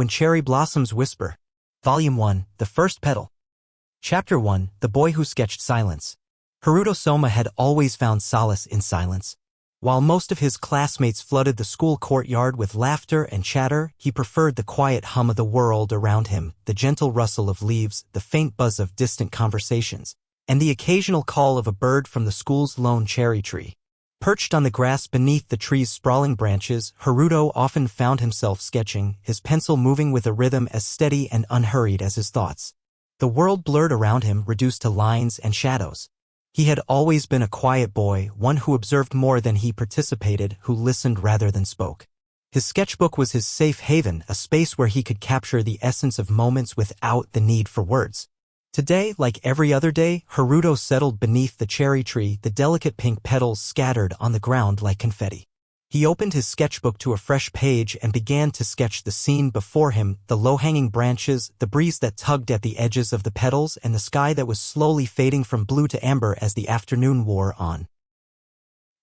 When Cherry Blossoms Whisper. Volume 1, The First Petal. Chapter 1, The Boy Who Sketched Silence. Haruto Soma had always found solace in silence. While most of his classmates flooded the school courtyard with laughter and chatter, he preferred the quiet hum of the world around him, the gentle rustle of leaves, the faint buzz of distant conversations, and the occasional call of a bird from the school's lone cherry tree. Perched on the grass beneath the tree's sprawling branches, Haruto often found himself sketching, his pencil moving with a rhythm as steady and unhurried as his thoughts. The world blurred around him, reduced to lines and shadows. He had always been a quiet boy, one who observed more than he participated, who listened rather than spoke. His sketchbook was his safe haven, a space where he could capture the essence of moments without the need for words. Today, like every other day, Haruto settled beneath the cherry tree, the delicate pink petals scattered on the ground like confetti. He opened his sketchbook to a fresh page and began to sketch the scene before him, the low-hanging branches, the breeze that tugged at the edges of the petals, and the sky that was slowly fading from blue to amber as the afternoon wore on.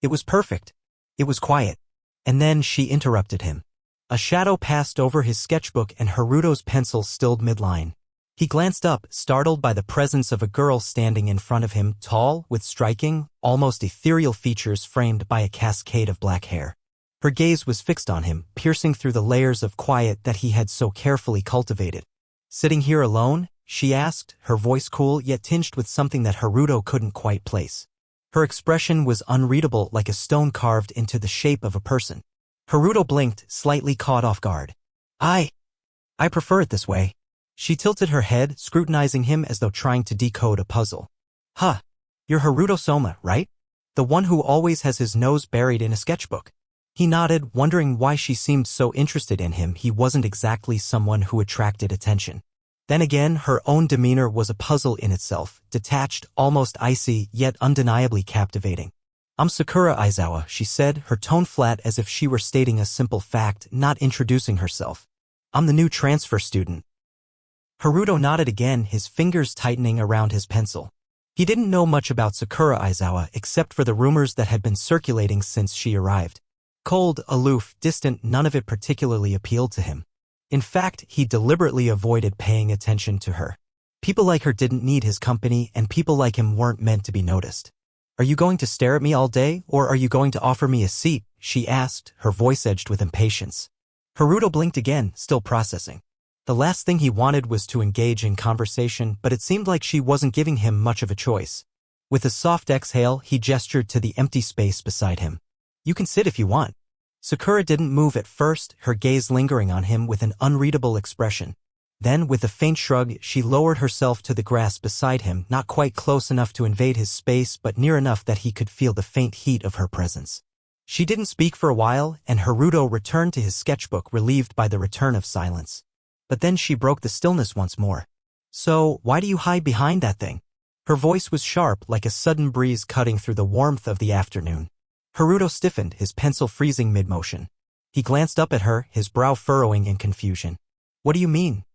It was perfect. It was quiet. And then she interrupted him. A shadow passed over his sketchbook and Haruto's pencil stilled midline. He glanced up, startled by the presence of a girl standing in front of him, tall, with striking, almost ethereal features framed by a cascade of black hair. Her gaze was fixed on him, piercing through the layers of quiet that he had so carefully cultivated. "Sitting here alone?" she asked, her voice cool yet tinged with something that Haruto couldn't quite place. Her expression was unreadable, like a stone carved into the shape of a person. Haruto blinked, slightly caught off guard. I prefer it this way." She tilted her head, scrutinizing him as though trying to decode a puzzle. "Huh. You're Haruto Soma, right? The one who always has his nose buried in a sketchbook." He nodded, wondering why she seemed so interested in him. He wasn't exactly someone who attracted attention. Then again, her own demeanor was a puzzle in itself, detached, almost icy, yet undeniably captivating. "I'm Sakura Aizawa," she said, her tone flat as if she were stating a simple fact, not introducing herself. "I'm the new transfer student." Haruto nodded again, his fingers tightening around his pencil. He didn't know much about Sakura Aizawa except for the rumors that had been circulating since she arrived. Cold, aloof, distant, none of it particularly appealed to him. In fact, he deliberately avoided paying attention to her. People like her didn't need his company, and people like him weren't meant to be noticed. "Are you going to stare at me all day, or are you going to offer me a seat?" she asked, her voice edged with impatience. Haruto blinked again, still processing. The last thing he wanted was to engage in conversation, but it seemed like she wasn't giving him much of a choice. With a soft exhale, he gestured to the empty space beside him. "You can sit if you want." Sakura didn't move at first, her gaze lingering on him with an unreadable expression. Then, with a faint shrug, she lowered herself to the grass beside him, not quite close enough to invade his space but near enough that he could feel the faint heat of her presence. She didn't speak for a while, and Haruto returned to his sketchbook, relieved by the return of silence. But then she broke the stillness once more. "So, why do you hide behind that thing?" Her voice was sharp, like a sudden breeze cutting through the warmth of the afternoon. Haruto stiffened, his pencil freezing mid-motion. He glanced up at her, his brow furrowing in confusion. "What do you mean?"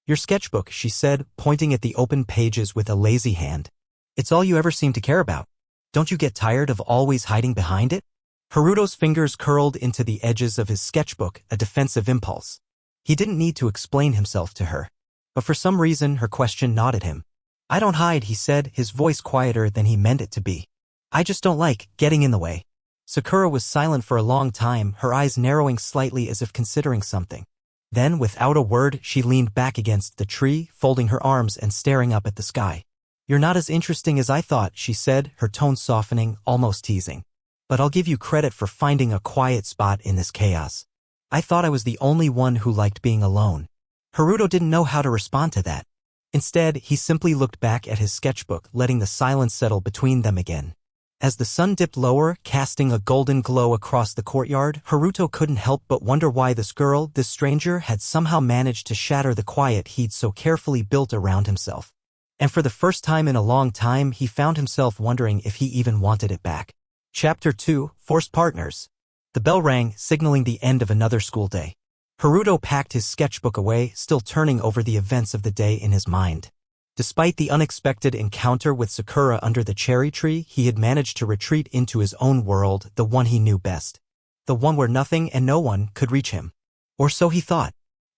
"Your sketchbook," she said, pointing at the open pages with a lazy hand. "It's all you ever seem to care about. Don't you get tired of always hiding behind it?" Haruto's fingers curled into the edges of his sketchbook, a defensive impulse. He didn't need to explain himself to her. But for some reason, her question gnawed him. "I don't hide," he said, his voice quieter than he meant it to be. "I just don't like getting in the way." Sakura was silent for a long time, her eyes narrowing slightly as if considering something. Then, without a word, she leaned back against the tree, folding her arms and staring up at the sky. "You're not as interesting as I thought," she said, her tone softening, almost teasing. "But I'll give you credit for finding a quiet spot in this chaos. I thought I was the only one who liked being alone." Haruto didn't know how to respond to that. Instead, he simply looked back at his sketchbook, letting the silence settle between them again. As the sun dipped lower, casting a golden glow across the courtyard, Haruto couldn't help but wonder why this girl, this stranger, had somehow managed to shatter the quiet he'd so carefully built around himself. And for the first time in a long time, he found himself wondering if he even wanted it back. Chapter 2, Forced Partners. The bell rang, signaling the end of another school day. Haruto packed his sketchbook away, still turning over the events of the day in his mind. Despite the unexpected encounter with Sakura under the cherry tree, he had managed to retreat into his own world, the one he knew best. The one where nothing and no one could reach him. Or so he thought.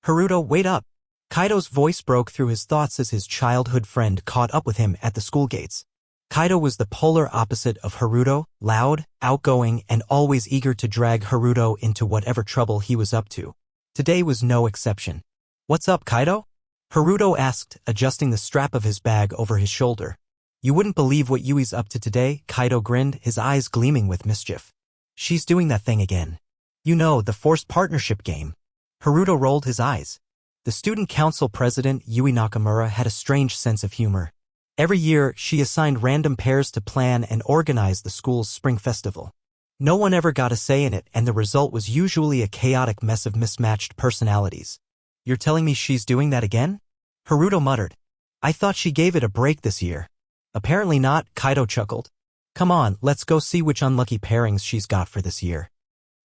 Haruto, wait up. Kaido's voice broke through his thoughts as his childhood friend caught up with him at the school gates. Kaido was the polar opposite of Haruto, loud, outgoing, and always eager to drag Haruto into whatever trouble he was up to. Today was no exception. What's up, Kaido? Haruto asked, adjusting the strap of his bag over his shoulder. You wouldn't believe what Yui's up to today, Kaido grinned, his eyes gleaming with mischief. She's doing that thing again. You know, the forced partnership game. Haruto rolled his eyes. The student council president, Yui Nakamura, had a strange sense of humor. Every year, she assigned random pairs to plan and organize the school's spring festival. No one ever got a say in it, and the result was usually a chaotic mess of mismatched personalities. You're telling me she's doing that again? Haruto muttered. I thought she gave it a break this year. Apparently not, Kaido chuckled. Come on, let's go see which unlucky pairings she's got for this year.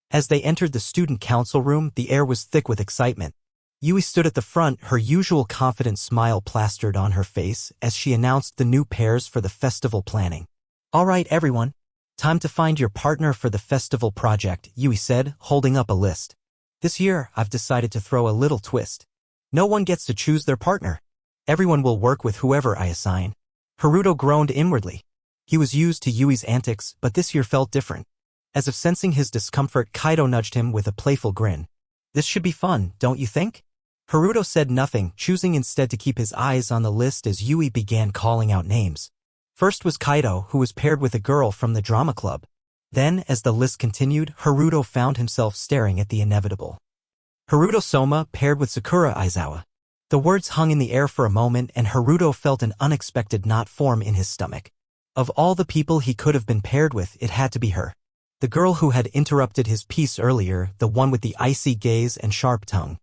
As they entered the student council room, the air was thick with excitement. Yui stood at the front, her usual confident smile plastered on her face as she announced the new pairs for the festival planning. All right, everyone. Time to find your partner for the festival project, Yui said, holding up a list. This year, I've decided to throw a little twist. No one gets to choose their partner. Everyone will work with whoever I assign. Haruto groaned inwardly. He was used to Yui's antics, but this year felt different. As if sensing his discomfort, Kaido nudged him with a playful grin. This should be fun, don't you think? Haruto said nothing, choosing instead to keep his eyes on the list as Yui began calling out names. First was Kaido, who was paired with a girl from the drama club. Then, as the list continued, Haruto found himself staring at the inevitable. Haruto Soma paired with Sakura Aizawa. The words hung in the air for a moment, and Haruto felt an unexpected knot form in his stomach. Of all the people he could have been paired with, it had to be her. The girl who had interrupted his peace earlier, the one with the icy gaze and sharp tongue.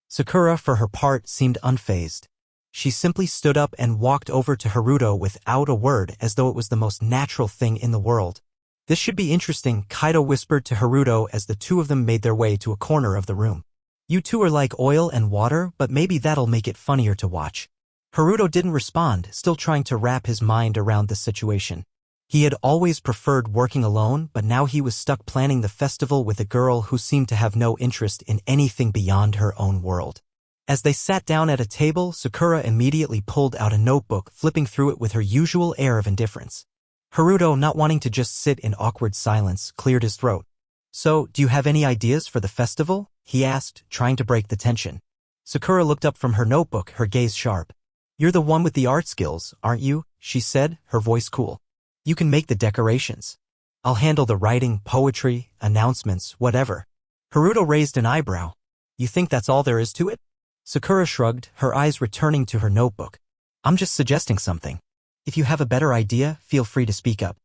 Sakura, for her part, seemed unfazed. She simply stood up and walked over to Haruto without a word, as though it was the most natural thing in the world. This should be interesting, Kaido whispered to Haruto as the two of them made their way to a corner of the room. You two are like oil and water, but maybe that'll make it funnier to watch. Haruto didn't respond, still trying to wrap his mind around the situation. He had always preferred working alone, but now he was stuck planning the festival with a girl who seemed to have no interest in anything beyond her own world. As they sat down at a table, Sakura immediately pulled out a notebook, flipping through it with her usual air of indifference. Haruto, not wanting to just sit in awkward silence, cleared his throat. So, do you have any ideas for the festival? He asked, trying to break the tension. Sakura looked up from her notebook, her gaze sharp. You're the one with the art skills, aren't you? She said, her voice cool. You can make the decorations. I'll handle the writing, poetry, announcements, whatever. Haruto raised an eyebrow. You think that's all there is to it? Sakura shrugged, her eyes returning to her notebook. I'm just suggesting something. If you have a better idea, feel free to speak up.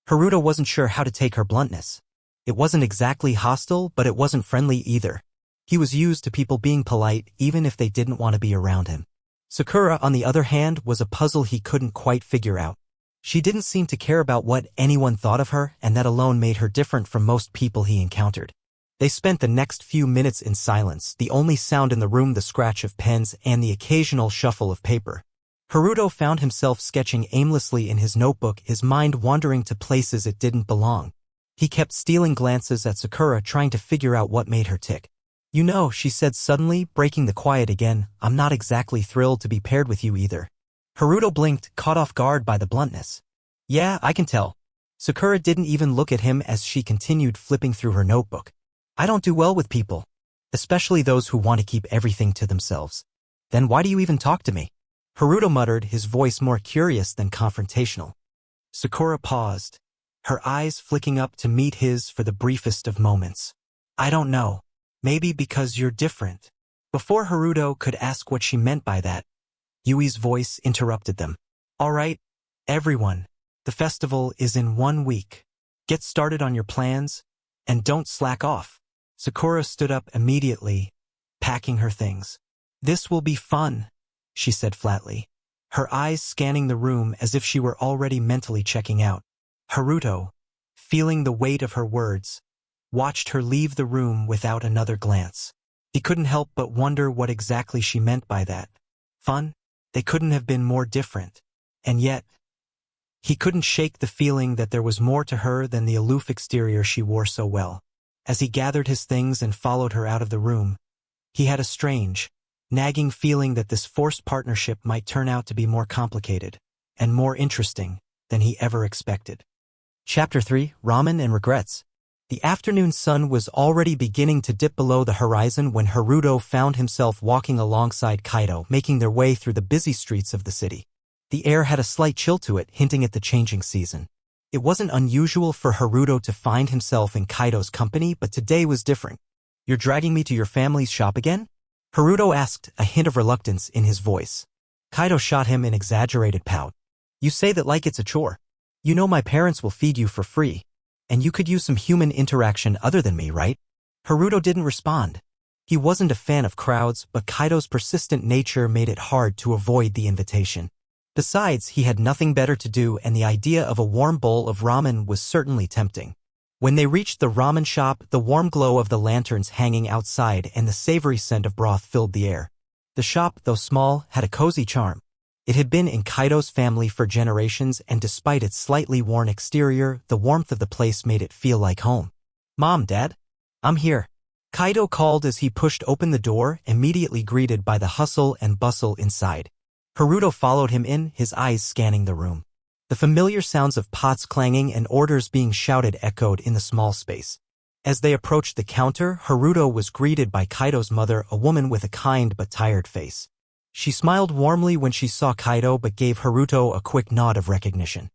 Haruto wasn't sure how to take her bluntness. It wasn't exactly hostile, but it wasn't friendly either. He was used to people being polite, even if they didn't want to be around him. Sakura, on the other hand, was a puzzle he couldn't quite figure out. She didn't seem to care about what anyone thought of her, and that alone made her different from most people he encountered. They spent the next few minutes in silence, the only sound in the room the scratch of pens and the occasional shuffle of paper. Haruto found himself sketching aimlessly in his notebook, his mind wandering to places it didn't belong. He kept stealing glances at Sakura, trying to figure out what made her tick. You know, she said suddenly, breaking the quiet again, I'm not exactly thrilled to be paired with you either. Haruto blinked, caught off guard by the bluntness. Yeah, I can tell. Sakura didn't even look at him as she continued flipping through her notebook. I don't do well with people, especially those who want to keep everything to themselves. Then why do you even talk to me? Haruto muttered, his voice more curious than confrontational. Sakura paused, her eyes flicking up to meet his for the briefest of moments. I don't know. Maybe because you're different. Before Haruto could ask what she meant by that, Yui's voice interrupted them. All right, everyone. The festival is in 1 week. Get started on your plans, and don't slack off. Sakura stood up immediately, packing her things. This will be fun, she said flatly, her eyes scanning the room as if she were already mentally checking out. Haruto, feeling the weight of her words, watched her leave the room without another glance. He couldn't help but wonder what exactly she meant by that. Fun? They couldn't have been more different. And yet, he couldn't shake the feeling that there was more to her than the aloof exterior she wore so well. As he gathered his things and followed her out of the room, He had a strange, nagging feeling that this forced partnership might turn out to be more complicated and more interesting than he ever expected. Chapter 3, Ramen and Regrets. The afternoon sun was already beginning to dip below the horizon when Haruto found himself walking alongside Kaido, making their way through the busy streets of the city. The air had a slight chill to it, hinting at the changing season. It wasn't unusual for Haruto to find himself in Kaido's company, but today was different. "You're dragging me to your family's shop again?" Haruto asked, a hint of reluctance in his voice. Kaido shot him an exaggerated pout. "You say that like it's a chore. You know my parents will feed you for free. And you could use some human interaction other than me, right?" Haruto didn't respond. He wasn't a fan of crowds, but Kaido's persistent nature made it hard to avoid the invitation. Besides, he had nothing better to do, and the idea of a warm bowl of ramen was certainly tempting. When they reached the ramen shop, the warm glow of the lanterns hanging outside and the savory scent of broth filled the air. The shop, though small, had a cozy charm. It had been in Kaido's family for generations, and despite its slightly worn exterior, the warmth of the place made it feel like home. "Mom, Dad? I'm here," Kaido called as he pushed open the door, immediately greeted by the hustle and bustle inside. Haruto followed him in, his eyes scanning the room. The familiar sounds of pots clanging and orders being shouted echoed in the small space. As they approached the counter, Haruto was greeted by Kaido's mother, a woman with a kind but tired face. She smiled warmly when she saw Kaido but gave Haruto a quick nod of recognition.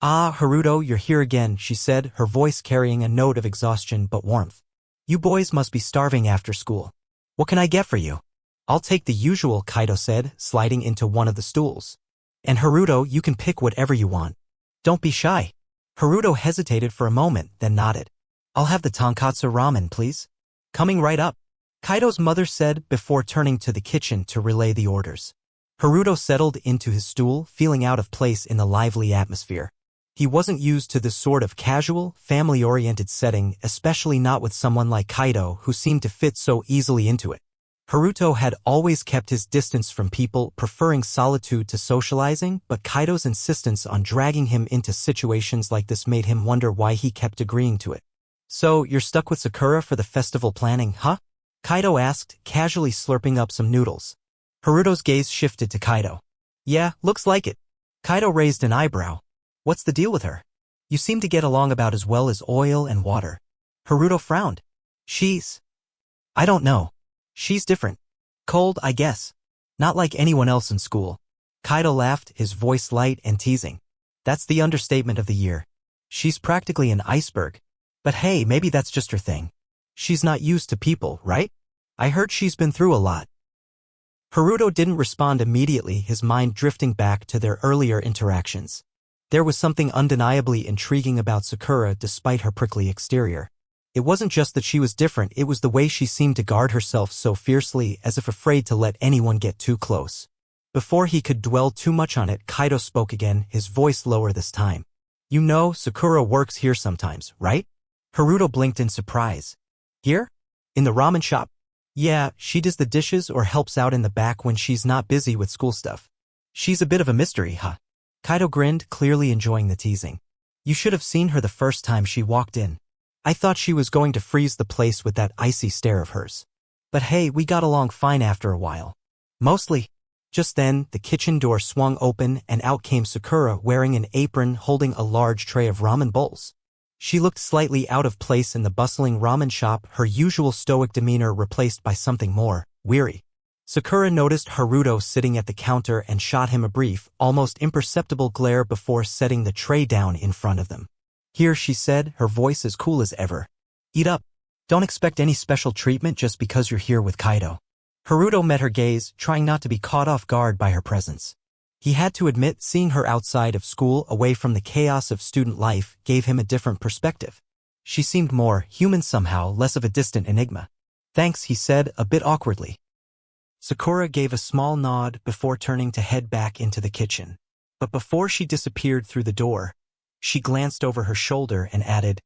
"Ah, Haruto, you're here again," she said, her voice carrying a note of exhaustion but warmth. "You boys must be starving after school. What can I get for you?" "I'll take the usual," Kaido said, sliding into one of the stools. "And Haruto, you can pick whatever you want. Don't be shy." Haruto hesitated for a moment, then nodded. "I'll have the tonkatsu ramen, please." "Coming right up," Kaido's mother said before turning to the kitchen to relay the orders. Haruto settled into his stool, feeling out of place in the lively atmosphere. He wasn't used to this sort of casual, family-oriented setting, especially not with someone like Kaido who seemed to fit so easily into it. Haruto had always kept his distance from people, preferring solitude to socializing, but Kaido's insistence on dragging him into situations like this made him wonder why he kept agreeing to it. "So, you're stuck with Sakura for the festival planning, huh?" Kaido asked, casually slurping up some noodles. Haruto's gaze shifted to Kaido. "Yeah, looks like it." Kaido raised an eyebrow. "What's the deal with her? You seem to get along about as well as oil and water." Haruto frowned. I don't know. She's different. Cold, I guess. Not like anyone else in school." Kaido laughed, his voice light and teasing. "That's the understatement of the year. She's practically an iceberg. But hey, maybe that's just her thing. She's not used to people, right? I heard she's been through a lot." Haruto didn't respond immediately, his mind drifting back to their earlier interactions. There was something undeniably intriguing about Sakura despite her prickly exterior. It wasn't just that she was different, it was the way she seemed to guard herself so fiercely, as if afraid to let anyone get too close. Before he could dwell too much on it, Kaido spoke again, his voice lower this time. "You know, Sakura works here sometimes, right?" Haruto blinked in surprise. "Here? In the ramen shop?" "Yeah, she does the dishes or helps out in the back when she's not busy with school stuff." "She's a bit of a mystery, huh?" Kaido grinned, clearly enjoying the teasing. "You should have seen her the first time she walked in. I thought she was going to freeze the place with that icy stare of hers. But hey, we got along fine after a while. Mostly." Just then, the kitchen door swung open and out came Sakura wearing an apron holding a large tray of ramen bowls. She looked slightly out of place in the bustling ramen shop, her usual stoic demeanor replaced by something more weary. Sakura noticed Haruto sitting at the counter and shot him a brief, almost imperceptible glare before setting the tray down in front of them. "Here," she said, her voice as cool as ever. "Eat up. Don't expect any special treatment just because you're here with Kaido." Haruto met her gaze, trying not to be caught off guard by her presence. He had to admit, seeing her outside of school, away from the chaos of student life, gave him a different perspective. She seemed more human somehow, less of a distant enigma. "Thanks," he said, a bit awkwardly. Sakura gave a small nod before turning to head back into the kitchen. But before she disappeared through the door, she glanced over her shoulder and added,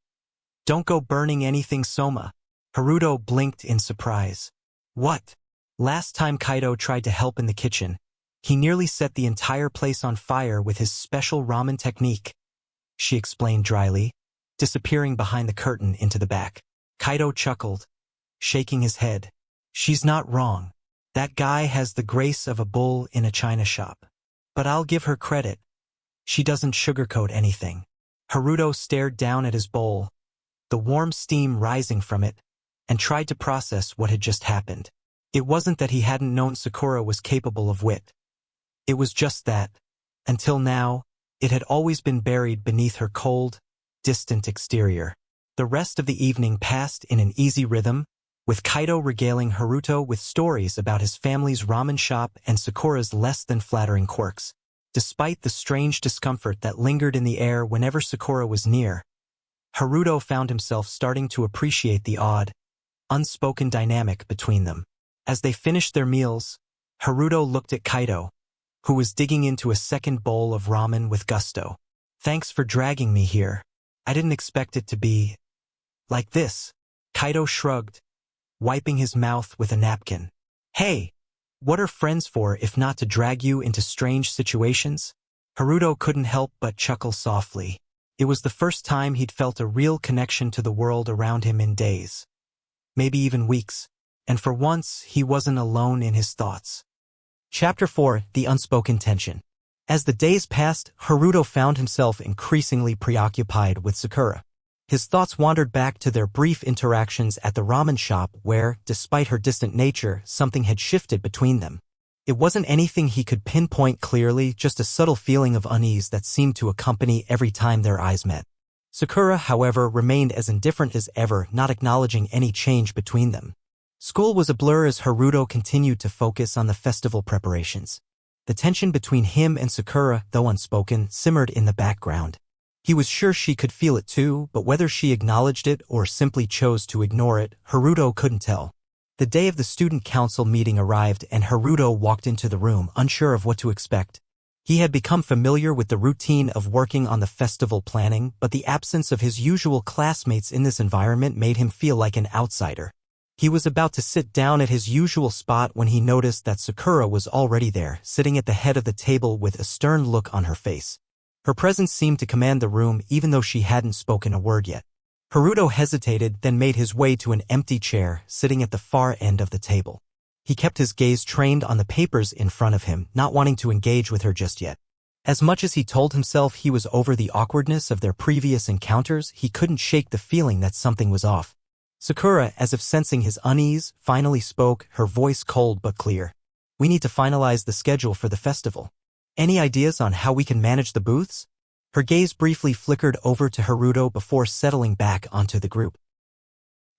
"Don't go burning anything, Soma." Haruto blinked in surprise. "What?" Last time Kaido tried to help in the kitchen, he nearly set the entire place on fire with his special ramen technique, she explained dryly, disappearing behind the curtain into the back. Kaido chuckled, shaking his head. She's not wrong. That guy has the grace of a bull in a china shop. But I'll give her credit. She doesn't sugarcoat anything. Haruto stared down at his bowl, the warm steam rising from it, and tried to process what had just happened. It wasn't that he hadn't known Sakura was capable of wit. It was just that, until now, it had always been buried beneath her cold, distant exterior. The rest of the evening passed in an easy rhythm, with Kaido regaling Haruto with stories about his family's ramen shop and Sakura's less-than-flattering quirks. Despite the strange discomfort that lingered in the air whenever Sakura was near, Haruto found himself starting to appreciate the odd, unspoken dynamic between them. As they finished their meals, Haruto looked at Kaido, who was digging into a second bowl of ramen with gusto. "Thanks for dragging me here. I didn't expect it to be like this." Kaido shrugged, wiping his mouth with a napkin. "Hey, what are friends for if not to drag you into strange situations?" Haruto couldn't help but chuckle softly. It was the first time he'd felt a real connection to the world around him in days, maybe even weeks, and for once he wasn't alone in his thoughts. Chapter 4: The Unspoken Tension. As the days passed, Haruto found himself increasingly preoccupied with Sakura. His thoughts wandered back to their brief interactions at the ramen shop where, despite her distant nature, something had shifted between them. It wasn't anything he could pinpoint clearly, just a subtle feeling of unease that seemed to accompany every time their eyes met. Sakura, however, remained as indifferent as ever, not acknowledging any change between them. School was a blur as Haruto continued to focus on the festival preparations. The tension between him and Sakura, though unspoken, simmered in the background. He was sure she could feel it too, but whether she acknowledged it or simply chose to ignore it, Haruto couldn't tell. The day of the student council meeting arrived and Haruto walked into the room, unsure of what to expect. He had become familiar with the routine of working on the festival planning, but the absence of his usual classmates in this environment made him feel like an outsider. He was about to sit down at his usual spot when he noticed that Sakura was already there, sitting at the head of the table with a stern look on her face. Her presence seemed to command the room even though she hadn't spoken a word yet. Haruto hesitated, then made his way to an empty chair, sitting at the far end of the table. He kept his gaze trained on the papers in front of him, not wanting to engage with her just yet. As much as he told himself he was over the awkwardness of their previous encounters, he couldn't shake the feeling that something was off. Sakura, as if sensing his unease, finally spoke, her voice cold but clear. "We need to finalize the schedule for the festival. Any ideas on how we can manage the booths?" Her gaze briefly flickered over to Haruto before settling back onto the group.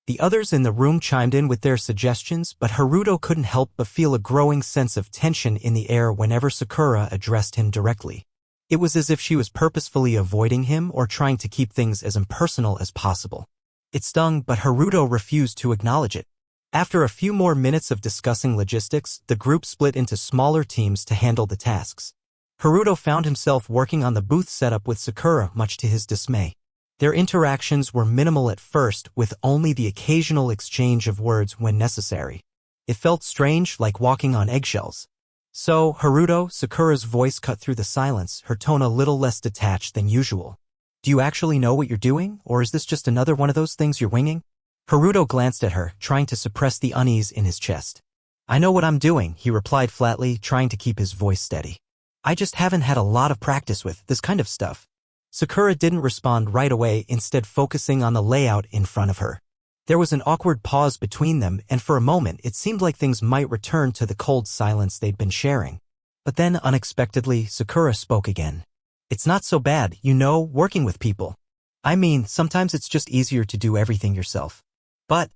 The others in the room chimed in with their suggestions, but Haruto couldn't help but feel a growing sense of tension in the air whenever Sakura addressed him directly. It was as if she was purposefully avoiding him or trying to keep things as impersonal as possible. It stung, but Haruto refused to acknowledge it. After a few more minutes of discussing logistics, the group split into smaller teams to handle the tasks. Haruto found himself working on the booth setup with Sakura, much to his dismay. Their interactions were minimal at first, with only the occasional exchange of words when necessary. It felt strange, like walking on eggshells. "So, Haruto," Sakura's voice cut through the silence, her tone a little less detached than usual. "Do you actually know what you're doing, or is this just another one of those things you're winging?" Haruto glanced at her, trying to suppress the unease in his chest. "I know what I'm doing," he replied flatly, trying to keep his voice steady. "I just haven't had a lot of practice with this kind of stuff." Sakura didn't respond right away, instead focusing on the layout in front of her. There was an awkward pause between them, and for a moment it seemed like things might return to the cold silence they'd been sharing. But then, unexpectedly, Sakura spoke again. "It's not so bad, working with people. I mean, sometimes it's just easier to do everything yourself. But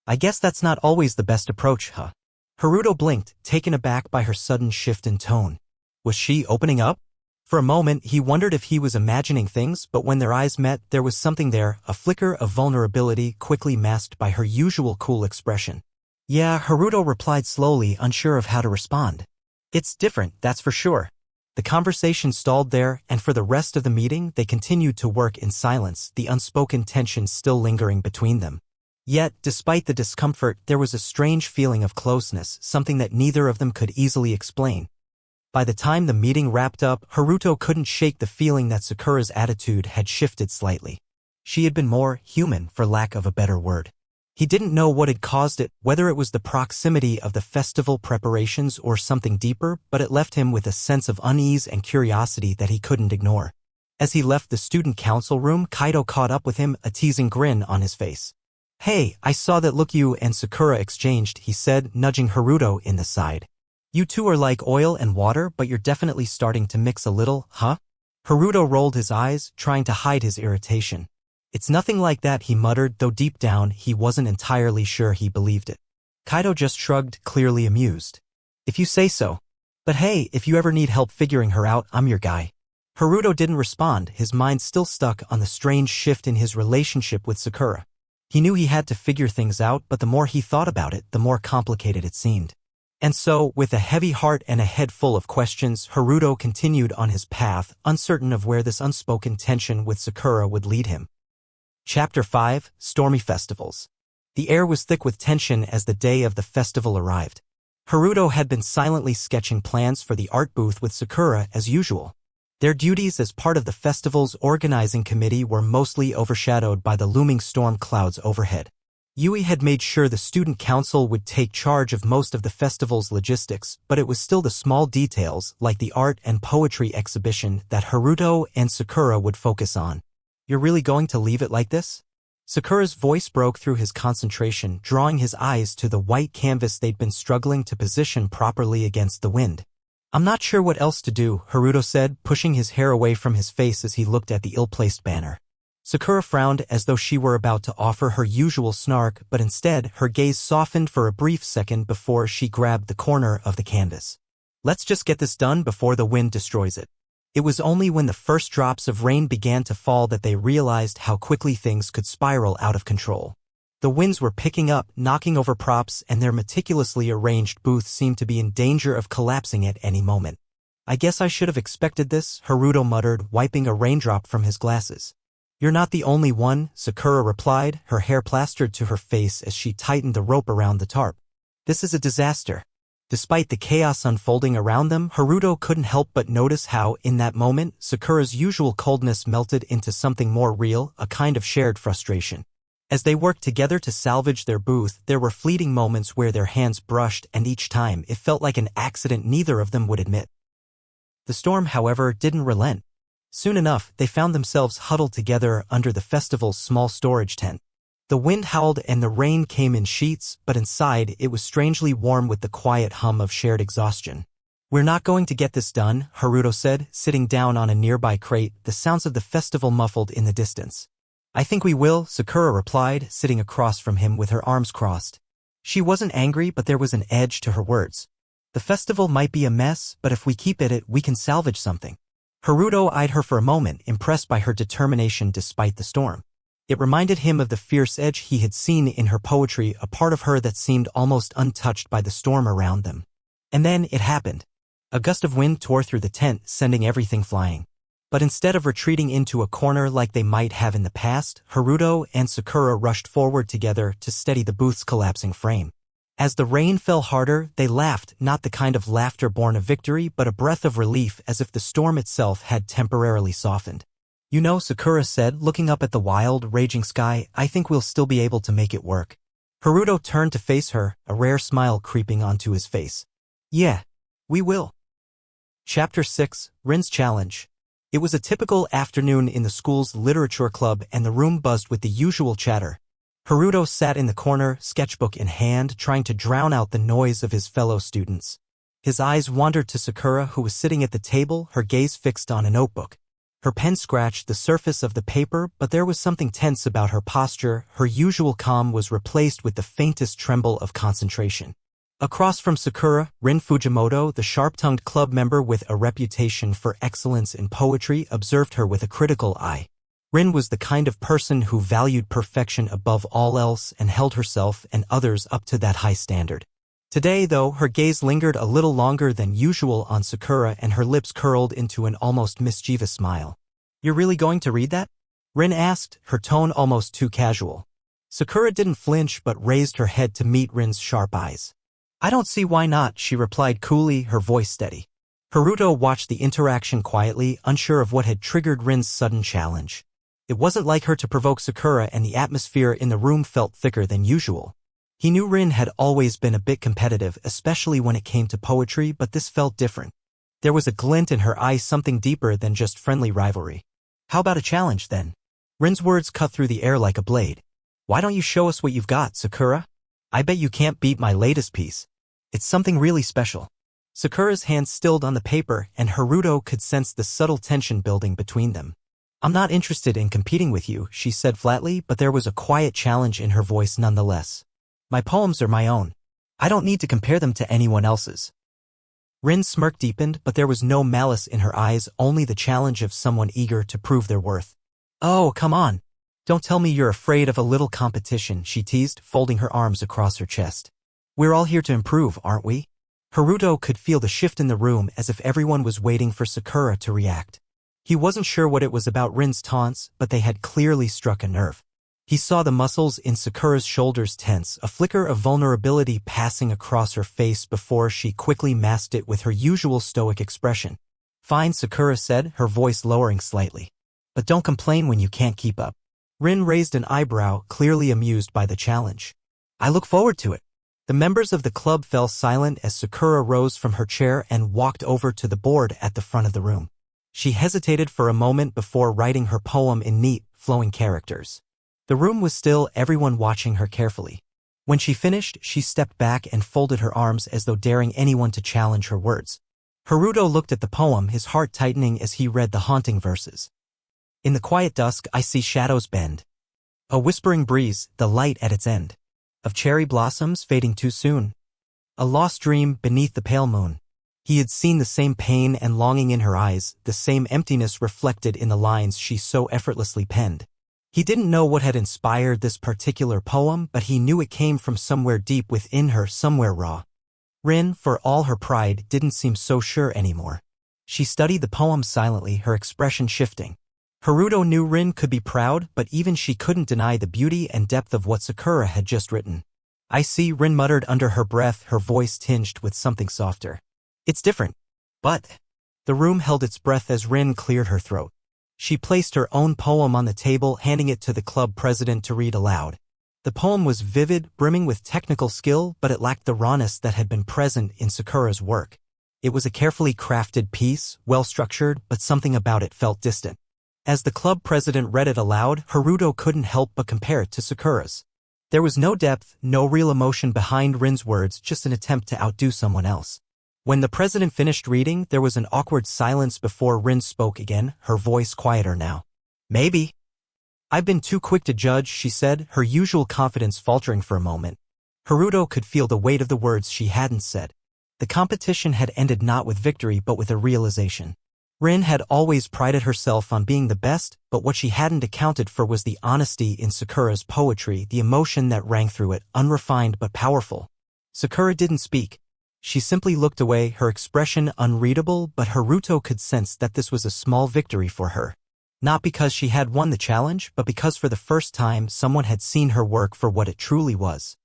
I guess that's not always the best approach, huh?" Haruto blinked, taken aback by her sudden shift in tone. Was she opening up? For a moment, he wondered if he was imagining things, but when their eyes met, there was something there, a flicker of vulnerability quickly masked by her usual cool expression. "Yeah," Haruto replied slowly, unsure of how to respond. "It's different, that's for sure." The conversation stalled there, and for the rest of the meeting, they continued to work in silence, the unspoken tension still lingering between them. Yet, despite the discomfort, there was a strange feeling of closeness, something that neither of them could easily explain. By the time the meeting wrapped up, Haruto couldn't shake the feeling that Sakura's attitude had shifted slightly. She had been more human, for lack of a better word. He didn't know what had caused it, whether it was the proximity of the festival preparations or something deeper, but it left him with a sense of unease and curiosity that he couldn't ignore. As he left the student council room, Kaido caught up with him, a teasing grin on his face. "Hey, I saw that look you and Sakura exchanged," he said, nudging Haruto in the side. "You two are like oil and water, but you're definitely starting to mix a little, huh?" Haruto rolled his eyes, trying to hide his irritation. "It's nothing like that," he muttered, though deep down he wasn't entirely sure he believed it. Kaido just shrugged, clearly amused. "If you say so. But hey, if you ever need help figuring her out, I'm your guy." Haruto didn't respond, his mind still stuck on the strange shift in his relationship with Sakura. He knew he had to figure things out, but the more he thought about it, the more complicated it seemed. And so, with a heavy heart and a head full of questions, Haruto continued on his path, uncertain of where this unspoken tension with Sakura would lead him. Chapter 5: Stormy Festivals. The air was thick with tension as the day of the festival arrived. Haruto had been silently sketching plans for the art booth with Sakura as usual. Their duties as part of the festival's organizing committee were mostly overshadowed by the looming storm clouds overhead. Yui had made sure the student council would take charge of most of the festival's logistics, but it was still the small details, like the art and poetry exhibition, that Haruto and Sakura would focus on. "You're really going to leave it like this?" Sakura's voice broke through his concentration, drawing his eyes to the white canvas they'd been struggling to position properly against the wind. "I'm not sure what else to do," Haruto said, pushing his hair away from his face as he looked at the ill-placed banner. Sakura frowned as though she were about to offer her usual snark, but instead her gaze softened for a brief second before she grabbed the corner of the canvas. "Let's just get this done before the wind destroys it." It was only when the first drops of rain began to fall that they realized how quickly things could spiral out of control. The winds were picking up, knocking over props, and their meticulously arranged booth seemed to be in danger of collapsing at any moment. "I guess I should have expected this," Haruto muttered, wiping a raindrop from his glasses. "You're not the only one," Sakura replied, her hair plastered to her face as she tightened the rope around the tarp. "This is a disaster." Despite the chaos unfolding around them, Haruto couldn't help but notice how, in that moment, Sakura's usual coldness melted into something more real, a kind of shared frustration. As they worked together to salvage their booth, there were fleeting moments where their hands brushed, and each time it felt like an accident neither of them would admit. The storm, however, didn't relent. Soon enough, they found themselves huddled together under the festival's small storage tent. The wind howled and the rain came in sheets, but inside it was strangely warm with the quiet hum of shared exhaustion. "We're not going to get this done," Haruto said, sitting down on a nearby crate, the sounds of the festival muffled in the distance. "I think we will," Sakura replied, sitting across from him with her arms crossed. She wasn't angry, but there was an edge to her words. "The festival might be a mess, but if we keep at it, we can salvage something." Haruto eyed her for a moment, impressed by her determination despite the storm. It reminded him of the fierce edge he had seen in her poetry, a part of her that seemed almost untouched by the storm around them. And then it happened. A gust of wind tore through the tent, sending everything flying. But instead of retreating into a corner like they might have in the past, Haruto and Sakura rushed forward together to steady the booth's collapsing frame. As the rain fell harder, they laughed, not the kind of laughter born of victory, but a breath of relief, as if the storm itself had temporarily softened. "You know," Sakura said, looking up at the wild, raging sky, "I think we'll still be able to make it work." Haruto turned to face her, a rare smile creeping onto his face. "Yeah, we will." Chapter 6: Rin's Challenge. It was a typical afternoon in the school's literature club, and the room buzzed with the usual chatter. Haruto sat in the corner, sketchbook in hand, trying to drown out the noise of his fellow students. His eyes wandered to Sakura, who was sitting at the table, her gaze fixed on a notebook. Her pen scratched the surface of the paper, but there was something tense about her posture. Her usual calm was replaced with the faintest tremble of concentration. Across from Sakura, Rin Fujimoto, the sharp-tongued club member with a reputation for excellence in poetry, observed her with a critical eye. Rin was the kind of person who valued perfection above all else and held herself and others up to that high standard. Today, though, her gaze lingered a little longer than usual on Sakura, and her lips curled into an almost mischievous smile. "You're really going to read that?" Rin asked, her tone almost too casual. Sakura didn't flinch but raised her head to meet Rin's sharp eyes. "I don't see why not," she replied coolly, her voice steady. Haruto watched the interaction quietly, unsure of what had triggered Rin's sudden challenge. It wasn't like her to provoke Sakura, and the atmosphere in the room felt thicker than usual. He knew Rin had always been a bit competitive, especially when it came to poetry, but this felt different. There was a glint in her eyes, something deeper than just friendly rivalry. How about a challenge, then? Rin's words cut through the air like a blade. Why don't you show us what you've got, Sakura? I bet you can't beat my latest piece. It's something really special. Sakura's hand stilled on the paper, and Haruto could sense the subtle tension building between them. I'm not interested in competing with you, she said flatly, but there was a quiet challenge in her voice nonetheless. My poems are my own. I don't need to compare them to anyone else's. Rin's smirk deepened, but there was no malice in her eyes, only the challenge of someone eager to prove their worth. Oh, come on. Don't tell me you're afraid of a little competition, she teased, folding her arms across her chest. We're all here to improve, aren't we? Haruto could feel the shift in the room, as if everyone was waiting for Sakura to react. He wasn't sure what it was about Rin's taunts, but they had clearly struck a nerve. He saw the muscles in Sakura's shoulders tense, a flicker of vulnerability passing across her face before she quickly masked it with her usual stoic expression. Fine, Sakura said, her voice lowering slightly. But don't complain when you can't keep up. Rin raised an eyebrow, clearly amused by the challenge. I look forward to it. The members of the club fell silent as Sakura rose from her chair and walked over to the board at the front of the room. She hesitated for a moment before writing her poem in neat, flowing characters. The room was still, everyone watching her carefully. When she finished, she stepped back and folded her arms as though daring anyone to challenge her words. Haruto looked at the poem, his heart tightening as he read the haunting verses. In the quiet dusk, I see shadows bend. A whispering breeze, the light at its end. Of cherry blossoms fading too soon. A lost dream beneath the pale moon. He had seen the same pain and longing in her eyes, the same emptiness reflected in the lines she so effortlessly penned. He didn't know what had inspired this particular poem, but he knew it came from somewhere deep within her, somewhere raw. Rin, for all her pride, didn't seem so sure anymore. She studied the poem silently, her expression shifting. Haruto knew Rin could be proud, but even she couldn't deny the beauty and depth of what Sakura had just written. I see, Rin muttered under her breath, her voice tinged with something softer. It's different. But... The room held its breath as Rin cleared her throat. She placed her own poem on the table, handing it to the club president to read aloud. The poem was vivid, brimming with technical skill, but it lacked the rawness that had been present in Sakura's work. It was a carefully crafted piece, well-structured, but something about it felt distant. As the club president read it aloud, Haruto couldn't help but compare it to Sakura's. There was no depth, no real emotion behind Rin's words, just an attempt to outdo someone else. When the president finished reading, there was an awkward silence before Rin spoke again, her voice quieter now. Maybe. I've been too quick to judge, she said, her usual confidence faltering for a moment. Haruto could feel the weight of the words she hadn't said. The competition had ended not with victory but with a realization. Rin had always prided herself on being the best, but what she hadn't accounted for was the honesty in Sakura's poetry, the emotion that rang through it, unrefined but powerful. Sakura didn't speak. She simply looked away, her expression unreadable, but Haruto could sense that this was a small victory for her. Not because she had won the challenge, but because for the first time someone had seen her work for what it truly was.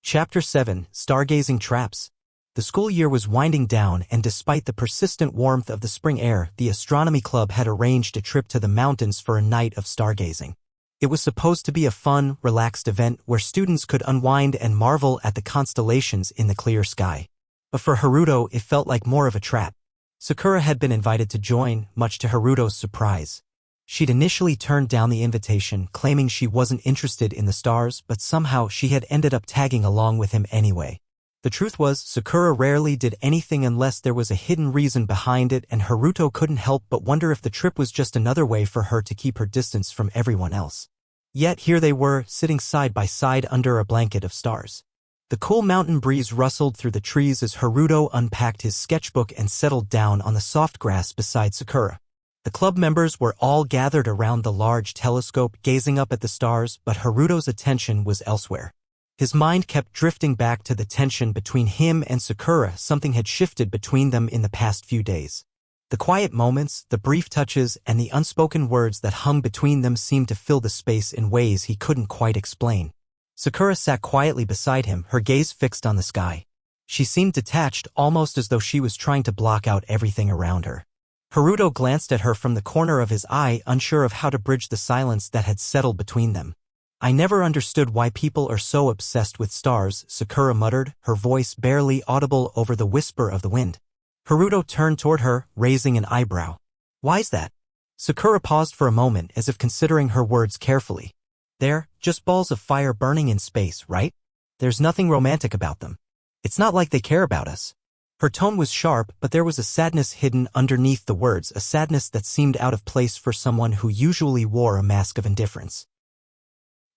Chapter 7: Stargazing Traps. The school year was winding down, and despite the persistent warmth of the spring air, the astronomy club had arranged a trip to the mountains for a night of stargazing. It was supposed to be a fun, relaxed event where students could unwind and marvel at the constellations in the clear sky. But for Haruto, it felt like more of a trap. Sakura had been invited to join, much to Haruto's surprise. She'd initially turned down the invitation, claiming she wasn't interested in the stars, but somehow she had ended up tagging along with him anyway. The truth was, Sakura rarely did anything unless there was a hidden reason behind it, and Haruto couldn't help but wonder if the trip was just another way for her to keep her distance from everyone else. Yet here they were, sitting side by side under a blanket of stars. The cool mountain breeze rustled through the trees as Haruto unpacked his sketchbook and settled down on the soft grass beside Sakura. The club members were all gathered around the large telescope, gazing up at the stars, but Haruto's attention was elsewhere. His mind kept drifting back to the tension between him and Sakura. Something had shifted between them in the past few days. The quiet moments, the brief touches, and the unspoken words that hung between them seemed to fill the space in ways he couldn't quite explain. Sakura sat quietly beside him, her gaze fixed on the sky. She seemed detached, almost as though she was trying to block out everything around her. Haruto glanced at her from the corner of his eye, unsure of how to bridge the silence that had settled between them. I never understood why people are so obsessed with stars, Sakura muttered, her voice barely audible over the whisper of the wind. Haruto turned toward her, raising an eyebrow. Why's that? Sakura paused for a moment as if considering her words carefully. They're just balls of fire burning in space, right? There's nothing romantic about them. It's not like they care about us. Her tone was sharp, but there was a sadness hidden underneath the words, a sadness that seemed out of place for someone who usually wore a mask of indifference.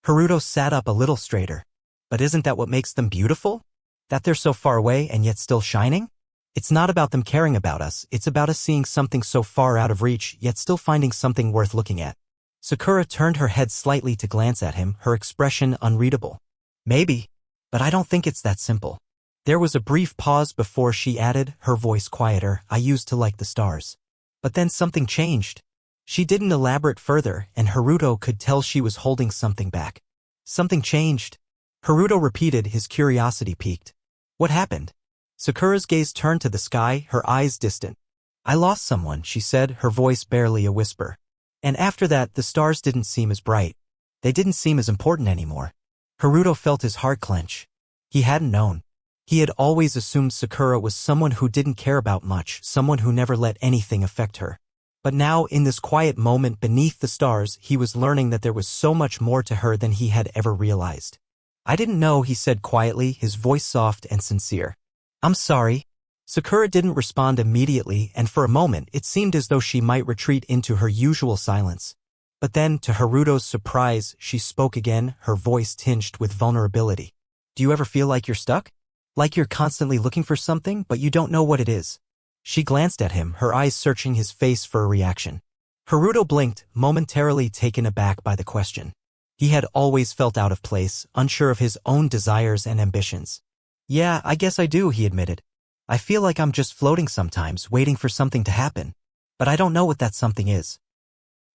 Haruto sat up a little straighter. But isn't that what makes them beautiful? That they're so far away and yet still shining? It's not about them caring about us, it's about us seeing something so far out of reach, yet still finding something worth looking at. Sakura turned her head slightly to glance at him, her expression unreadable. Maybe, but I don't think it's that simple. There was a brief pause before she added, her voice quieter, I used to like the stars. But then something changed. She didn't elaborate further, and Haruto could tell she was holding something back. Something changed. Haruto repeated, his curiosity piqued. What happened? Sakura's gaze turned to the sky, her eyes distant. I lost someone, she said, her voice barely a whisper. And after that, the stars didn't seem as bright. They didn't seem as important anymore. Haruto felt his heart clench. He hadn't known. He had always assumed Sakura was someone who didn't care about much, someone who never let anything affect her. But now, in this quiet moment beneath the stars, he was learning that there was so much more to her than he had ever realized. I didn't know, he said quietly, his voice soft and sincere. I'm sorry. Sakura didn't respond immediately, and for a moment it seemed as though she might retreat into her usual silence. But then, to Haruto's surprise, she spoke again, her voice tinged with vulnerability. Do you ever feel like you're stuck? Like you're constantly looking for something, but you don't know what it is? She glanced at him, her eyes searching his face for a reaction. Haruto blinked, momentarily taken aback by the question. He had always felt out of place, unsure of his own desires and ambitions. Yeah, I guess I do, he admitted. I feel like I'm just floating sometimes, waiting for something to happen. But I don't know what that something is.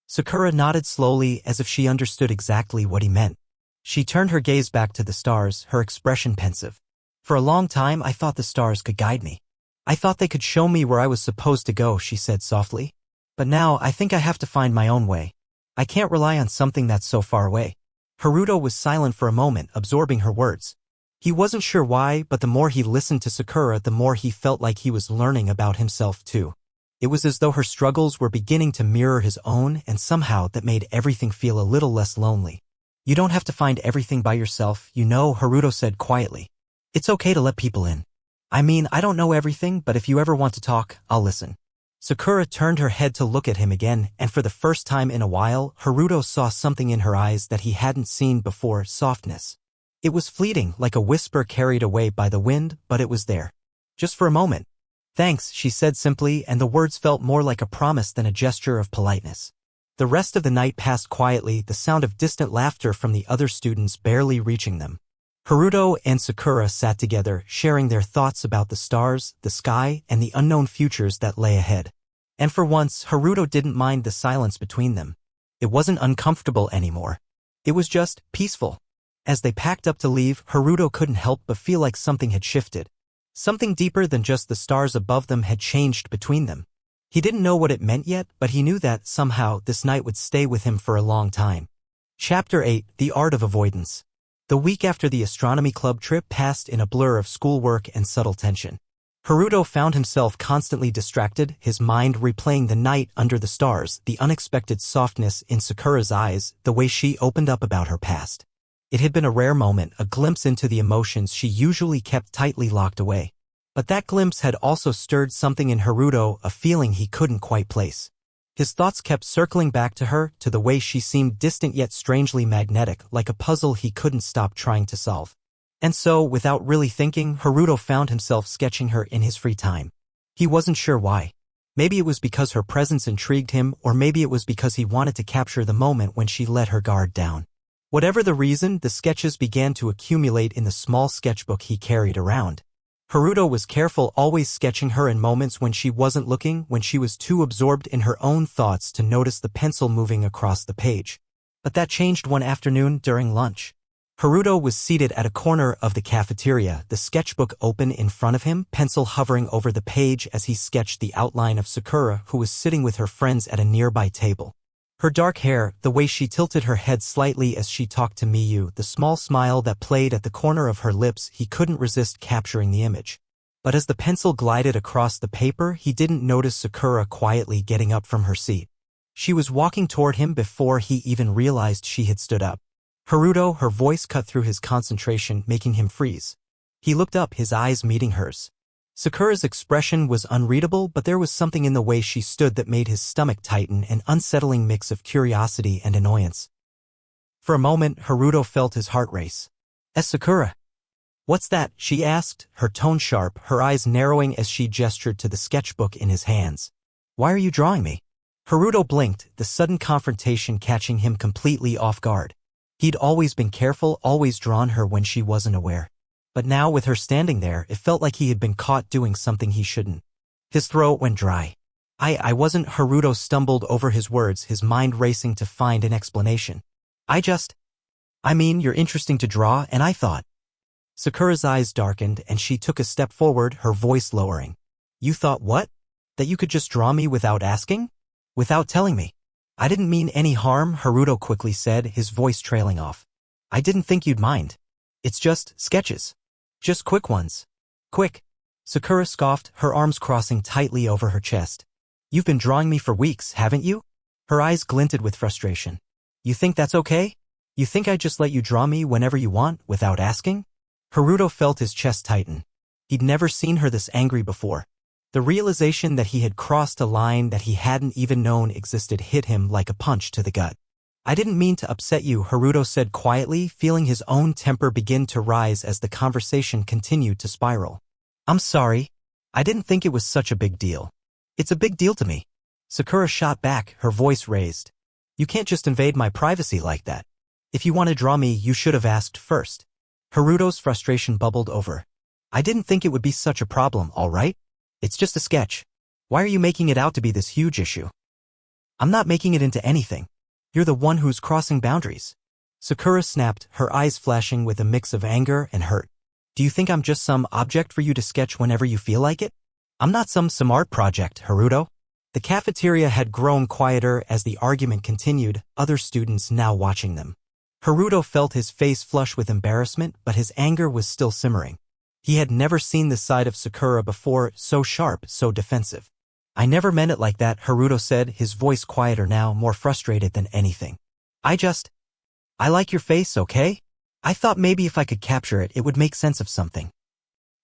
Sakura nodded slowly, as if she understood exactly what he meant. She turned her gaze back to the stars, her expression pensive. For a long time, I thought the stars could guide me. I thought they could show me where I was supposed to go, she said softly. But now, I think I have to find my own way. I can't rely on something that's so far away. Haruto was silent for a moment, absorbing her words. He wasn't sure why, but the more he listened to Sakura, the more he felt like he was learning about himself too. It was as though her struggles were beginning to mirror his own, and somehow that made everything feel a little less lonely. You don't have to find everything by yourself, you know, Haruto said quietly. It's okay to let people in. I mean, I don't know everything, but if you ever want to talk, I'll listen. Sakura turned her head to look at him again, and for the first time in a while, Haruto saw something in her eyes that he hadn't seen before, softness. It was fleeting, like a whisper carried away by the wind, but it was there. Just for a moment. Thanks, she said simply, and the words felt more like a promise than a gesture of politeness. The rest of the night passed quietly, the sound of distant laughter from the other students barely reaching them. Haruto and Sakura sat together, sharing their thoughts about the stars, the sky, and the unknown futures that lay ahead. And for once, Haruto didn't mind the silence between them. It wasn't uncomfortable anymore. It was just peaceful. As they packed up to leave, Haruto couldn't help but feel like something had shifted. Something deeper than just the stars above them had changed between them. He didn't know what it meant yet, but he knew that, somehow, this night would stay with him for a long time. Chapter 8, The Art of Avoidance. The week after the astronomy club trip passed in a blur of schoolwork and subtle tension. Haruto found himself constantly distracted, his mind replaying the night under the stars, the unexpected softness in Sakura's eyes, the way she opened up about her past. It had been a rare moment, a glimpse into the emotions she usually kept tightly locked away. But that glimpse had also stirred something in Haruto, a feeling he couldn't quite place. His thoughts kept circling back to her, to the way she seemed distant yet strangely magnetic, like a puzzle he couldn't stop trying to solve. And so, without really thinking, Haruto found himself sketching her in his free time. He wasn't sure why. Maybe it was because her presence intrigued him, or maybe it was because he wanted to capture the moment when she let her guard down. Whatever the reason, the sketches began to accumulate in the small sketchbook he carried around. Haruto was careful, always sketching her in moments when she wasn't looking, when she was too absorbed in her own thoughts to notice the pencil moving across the page. But that changed one afternoon during lunch. Haruto was seated at a corner of the cafeteria, the sketchbook open in front of him, pencil hovering over the page as he sketched the outline of Sakura, who was sitting with her friends at a nearby table. Her dark hair, the way she tilted her head slightly as she talked to Miyu, the small smile that played at the corner of her lips, he couldn't resist capturing the image. But as the pencil glided across the paper, he didn't notice Sakura quietly getting up from her seat. She was walking toward him before he even realized she had stood up. Haruto, her voice cut through his concentration, making him freeze. He looked up, his eyes meeting hers. Sakura's expression was unreadable, but there was something in the way she stood that made his stomach tighten, an unsettling mix of curiosity and annoyance. For a moment, Haruto felt his heart race. Sakura. What's that? She asked, her tone sharp, her eyes narrowing as she gestured to the sketchbook in his hands. Why are you drawing me? Haruto blinked, the sudden confrontation catching him completely off guard. He'd always been careful, always drawn her when she wasn't aware. But now with her standing there, it felt like he had been caught doing something he shouldn't. His throat went dry. I wasn't. Haruto stumbled over his words, his mind racing to find an explanation. I mean, you're interesting to draw, and I thought. Sakura's eyes darkened, and she took a step forward, her voice lowering. You thought what? That you could just draw me without asking? Without telling me? I didn't mean any harm, Haruto quickly said, his voice trailing off. I didn't think you'd mind. It's just sketches. Just quick ones. Quick. Sakura scoffed, her arms crossing tightly over her chest. You've been drawing me for weeks, haven't you? Her eyes glinted with frustration. You think that's okay? You think I'd just let you draw me whenever you want, without asking? Haruto felt his chest tighten. He'd never seen her this angry before. The realization that he had crossed a line that he hadn't even known existed hit him like a punch to the gut. I didn't mean to upset you, Haruto said quietly, feeling his own temper begin to rise as the conversation continued to spiral. I'm sorry. I didn't think it was such a big deal. It's a big deal to me. Sakura shot back, her voice raised. You can't just invade my privacy like that. If you want to draw me, you should have asked first. Haruto's frustration bubbled over. I didn't think it would be such a problem, all right? It's just a sketch. Why are you making it out to be this huge issue? I'm not making it into anything. You're the one who's crossing boundaries. Sakura snapped, her eyes flashing with a mix of anger and hurt. Do you think I'm just some object for you to sketch whenever you feel like it? I'm not some art project, Haruto. The cafeteria had grown quieter as the argument continued, other students now watching them. Haruto felt his face flush with embarrassment, but his anger was still simmering. He had never seen this side of Sakura before, so sharp, so defensive. I never meant it like that, Haruto said, his voice quieter now, more frustrated than anything. I like your face, okay? I thought maybe if I could capture it, it would make sense of something.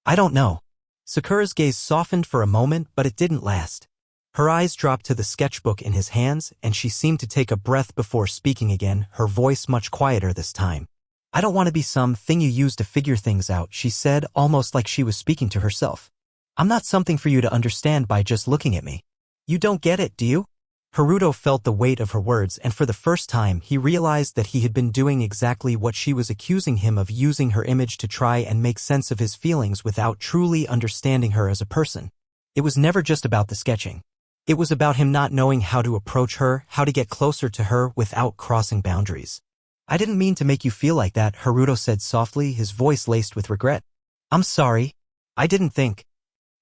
I don't know. Sakura's gaze softened for a moment, but it didn't last. Her eyes dropped to the sketchbook in his hands, and she seemed to take a breath before speaking again, her voice much quieter this time. I don't want to be some thing you use to figure things out, she said, almost like she was speaking to herself. I'm not something for you to understand by just looking at me. You don't get it, do you? Haruto felt the weight of her words, and for the first time he realized that he had been doing exactly what she was accusing him of, using her image to try and make sense of his feelings without truly understanding her as a person. It was never just about the sketching. It was about him not knowing how to approach her, how to get closer to her without crossing boundaries. I didn't mean to make you feel like that, Haruto said softly, his voice laced with regret. I'm sorry. I didn't think.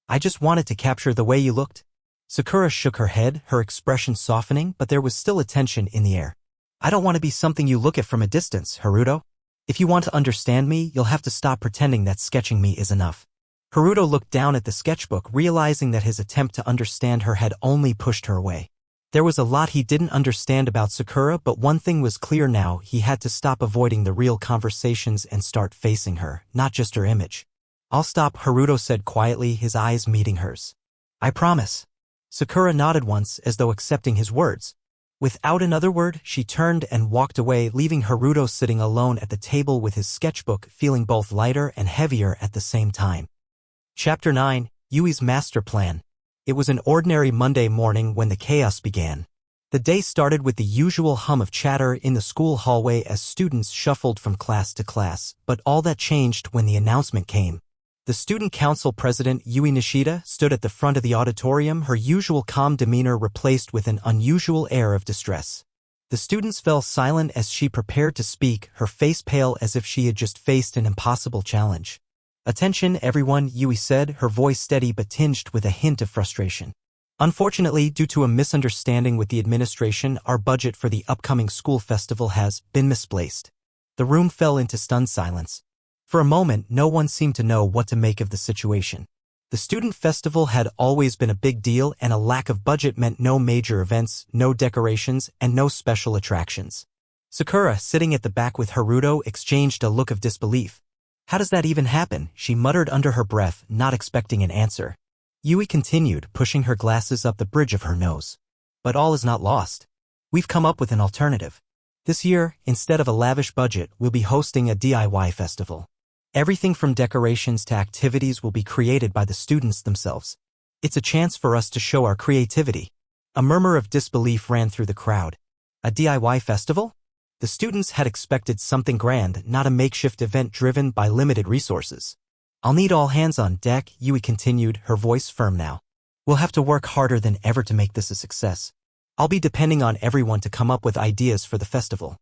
I just wanted to capture the way you looked. Sakura shook her head, her expression softening, but there was still a tension in the air. I don't want to be something you look at from a distance, Haruto. If you want to understand me, you'll have to stop pretending that sketching me is enough. Haruto looked down at the sketchbook, realizing that his attempt to understand her had only pushed her away. There was a lot he didn't understand about Sakura, but one thing was clear now: he had to stop avoiding the real conversations and start facing her, not just her image. I'll stop, Haruto said quietly, his eyes meeting hers. I promise. Sakura nodded once, as though accepting his words. Without another word, she turned and walked away, leaving Haruto sitting alone at the table with his sketchbook, feeling both lighter and heavier at the same time. Chapter 9, Yui's Master Plan. It was an ordinary Monday morning when the chaos began. The day started with the usual hum of chatter in the school hallway as students shuffled from class to class, but all that changed when the announcement came. The student council president, Yui Nishida, stood at the front of the auditorium, her usual calm demeanor replaced with an unusual air of distress. The students fell silent as she prepared to speak, her face pale as if she had just faced an impossible challenge. "Attention, everyone," Yui said, her voice steady but tinged with a hint of frustration. "Unfortunately, due to a misunderstanding with the administration, our budget for the upcoming school festival has been misplaced." The room fell into stunned silence. For a moment, no one seemed to know what to make of the situation. The student festival had always been a big deal, and a lack of budget meant no major events, no decorations, and no special attractions. Sakura, sitting at the back with Haruto, exchanged a look of disbelief. "How does that even happen?" she muttered under her breath, not expecting an answer. Yui continued, pushing her glasses up the bridge of her nose. "But all is not lost. We've come up with an alternative. This year, instead of a lavish budget, we'll be hosting a DIY festival. Everything from decorations to activities will be created by the students themselves. It's a chance for us to show our creativity." A murmur of disbelief ran through the crowd. A DIY festival? The students had expected something grand, not a makeshift event driven by limited resources. "I'll need all hands on deck," Yui continued, her voice firm now. "We'll have to work harder than ever to make this a success. I'll be depending on everyone to come up with ideas for the festival."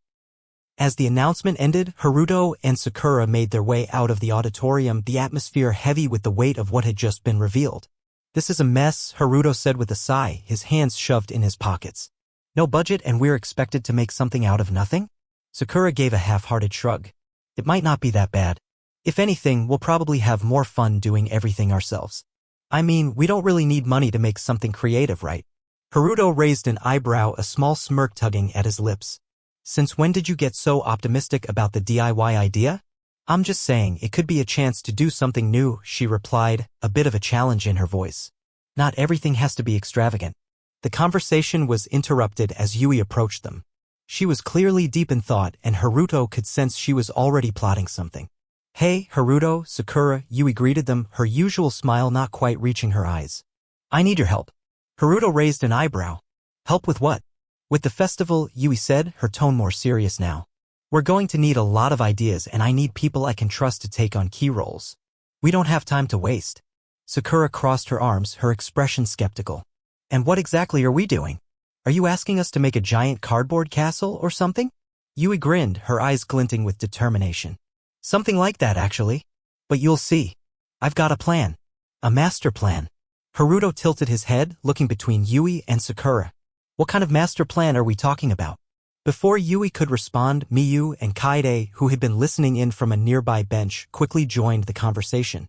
As the announcement ended, Haruto and Sakura made their way out of the auditorium, the atmosphere heavy with the weight of what had just been revealed. "This is a mess," Haruto said with a sigh, his hands shoved in his pockets. "No budget and we're expected to make something out of nothing?" Sakura gave a half-hearted shrug. "It might not be that bad. If anything, we'll probably have more fun doing everything ourselves. I mean, we don't really need money to make something creative, right?" Haruto raised an eyebrow, a small smirk tugging at his lips. "Since when did you get so optimistic about the DIY idea?" "I'm just saying, it could be a chance to do something new," she replied, a bit of a challenge in her voice. "Not everything has to be extravagant." The conversation was interrupted as Yui approached them. She was clearly deep in thought, and Haruto could sense she was already plotting something. "Hey, Haruto, Sakura," Yui greeted them, her usual smile not quite reaching her eyes. "I need your help." Haruto raised an eyebrow. "Help with what?" "With the festival," Yui said, her tone more serious now. "We're going to need a lot of ideas, and I need people I can trust to take on key roles. We don't have time to waste." Sakura crossed her arms, her expression skeptical. "And what exactly are we doing? Are you asking us to make a giant cardboard castle or something?" Yui grinned, her eyes glinting with determination. "Something like that, actually. But you'll see. I've got a plan. A master plan." Haruto tilted his head, looking between Yui and Sakura. "What kind of master plan are we talking about?" Before Yui could respond, Miyu and Kaede, who had been listening in from a nearby bench, quickly joined the conversation.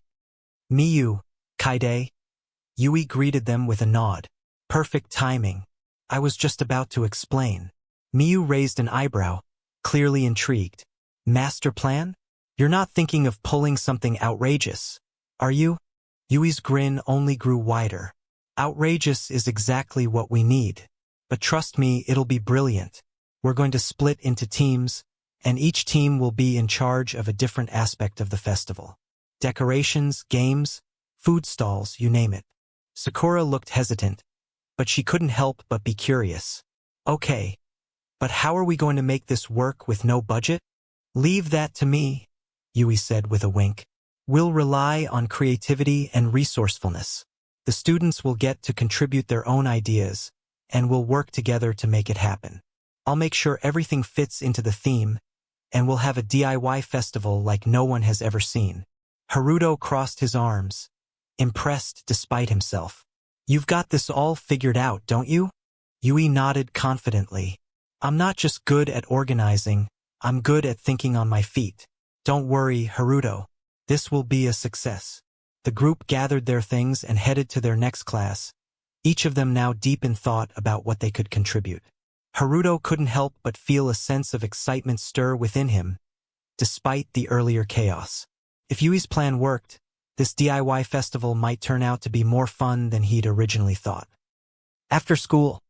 "Miyu, Kaede." Yui greeted them with a nod. "Perfect timing. I was just about to explain." Miyu raised an eyebrow, clearly intrigued. "Master plan? You're not thinking of pulling something outrageous, are you?" Yui's grin only grew wider. "Outrageous is exactly what we need. But trust me, it'll be brilliant. We're going to split into teams, and each team will be in charge of a different aspect of the festival. Decorations, games, food stalls, you name it." Sakura looked hesitant, but she couldn't help but be curious. "Okay, but how are we going to make this work with no budget?" "Leave that to me," Yui said with a wink. "We'll rely on creativity and resourcefulness. The students will get to contribute their own ideas, and we'll work together to make it happen. I'll make sure everything fits into the theme, and we'll have a DIY festival like no one has ever seen." Haruto crossed his arms, impressed despite himself. "You've got this all figured out, don't you?" Yui nodded confidently. "I'm not just good at organizing, I'm good at thinking on my feet. Don't worry, Haruto. This will be a success." The group gathered their things and headed to their next class, each of them now deep in thought about what they could contribute. Haruto couldn't help but feel a sense of excitement stir within him, despite the earlier chaos. If Yui's plan worked, this DIY festival might turn out to be more fun than he'd originally thought. After school,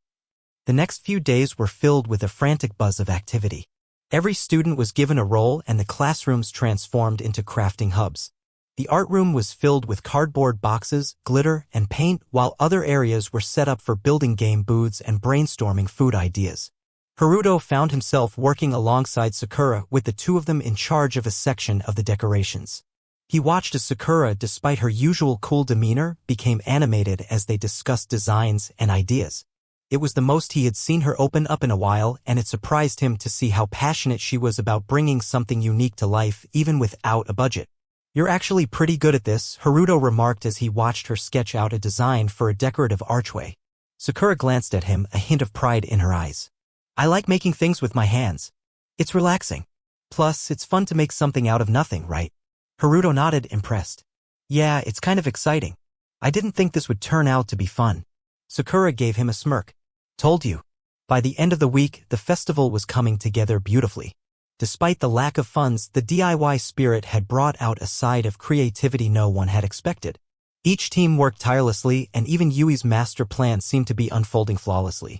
the next few days were filled with a frantic buzz of activity. Every student was given a role, and the classrooms transformed into crafting hubs. The art room was filled with cardboard boxes, glitter, and paint, while other areas were set up for building game booths and brainstorming food ideas. Haruto found himself working alongside Sakura, with the two of them in charge of a section of the decorations. He watched as Sakura, despite her usual cool demeanor, became animated as they discussed designs and ideas. It was the most he had seen her open up in a while, and it surprised him to see how passionate she was about bringing something unique to life even without a budget. "You're actually pretty good at this," Haruto remarked as he watched her sketch out a design for a decorative archway. Sakura glanced at him, a hint of pride in her eyes. "I like making things with my hands. It's relaxing. Plus, it's fun to make something out of nothing, right?" Haruto nodded, impressed. "Yeah, it's kind of exciting. I didn't think this would turn out to be fun." Sakura gave him a smirk. "Told you." By the end of the week, the festival was coming together beautifully. Despite the lack of funds, the DIY spirit had brought out a side of creativity no one had expected. Each team worked tirelessly, and even Yui's master plan seemed to be unfolding flawlessly.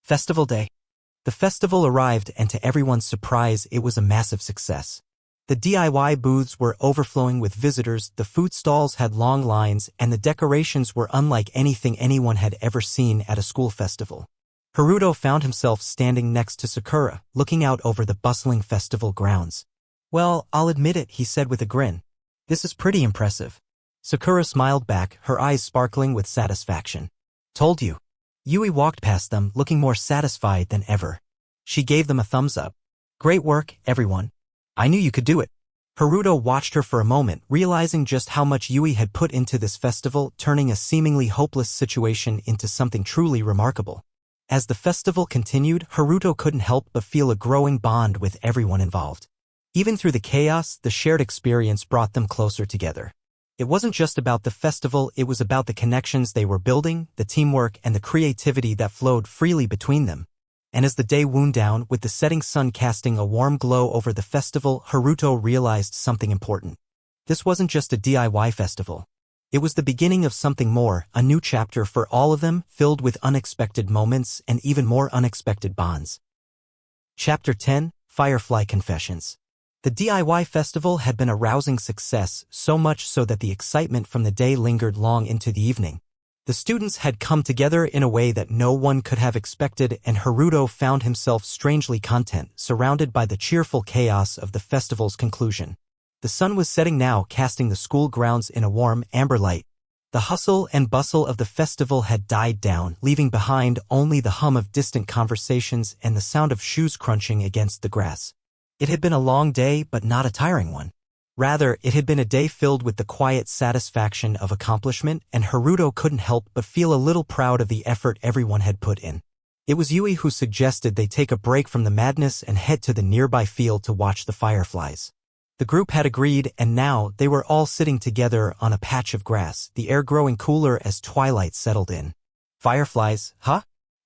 Festival day. The festival arrived, and to everyone's surprise, it was a massive success. The DIY booths were overflowing with visitors, the food stalls had long lines, and the decorations were unlike anything anyone had ever seen at a school festival. Haruto found himself standing next to Sakura, looking out over the bustling festival grounds. "Well, I'll admit it," he said with a grin. "This is pretty impressive." Sakura smiled back, her eyes sparkling with satisfaction. "Told you." Yui walked past them, looking more satisfied than ever. She gave them a thumbs up. "Great work, everyone. I knew you could do it." Haruto watched her for a moment, realizing just how much Yui had put into this festival, turning a seemingly hopeless situation into something truly remarkable. As the festival continued, Haruto couldn't help but feel a growing bond with everyone involved. Even through the chaos, the shared experience brought them closer together. It wasn't just about the festival, it was about the connections they were building, the teamwork, and the creativity that flowed freely between them. And as the day wound down, with the setting sun casting a warm glow over the festival, Haruto realized something important. This wasn't just a DIY festival. It was the beginning of something more, a new chapter for all of them, filled with unexpected moments and even more unexpected bonds. Chapter 10, Firefly Confessions. The DIY festival had been a rousing success, so much so that the excitement from the day lingered long into the evening. The students had come together in a way that no one could have expected, and Haruto found himself strangely content, surrounded by the cheerful chaos of the festival's conclusion. The sun was setting now, casting the school grounds in a warm, amber light. The hustle and bustle of the festival had died down, leaving behind only the hum of distant conversations and the sound of shoes crunching against the grass. It had been a long day, but not a tiring one. Rather, it had been a day filled with the quiet satisfaction of accomplishment, and Haruto couldn't help but feel a little proud of the effort everyone had put in. It was Yui who suggested they take a break from the madness and head to the nearby field to watch the fireflies. The group had agreed, and now they were all sitting together on a patch of grass, the air growing cooler as twilight settled in. "Fireflies, huh?"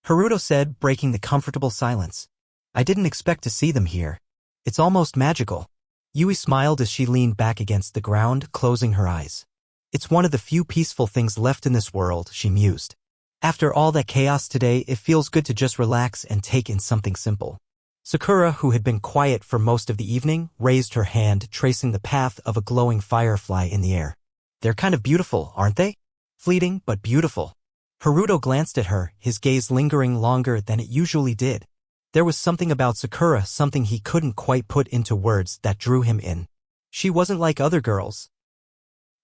Haruto said, breaking the comfortable silence. "I didn't expect to see them here. It's almost magical." Yui smiled as she leaned back against the ground, closing her eyes. "It's one of the few peaceful things left in this world," she mused. "After all that chaos today, it feels good to just relax and take in something simple." Sakura, who had been quiet for most of the evening, raised her hand, tracing the path of a glowing firefly in the air. "They're kind of beautiful, aren't they? Fleeting, but beautiful." Haruto glanced at her, his gaze lingering longer than it usually did. There was something about Sakura, something he couldn't quite put into words, that drew him in. She wasn't like other girls.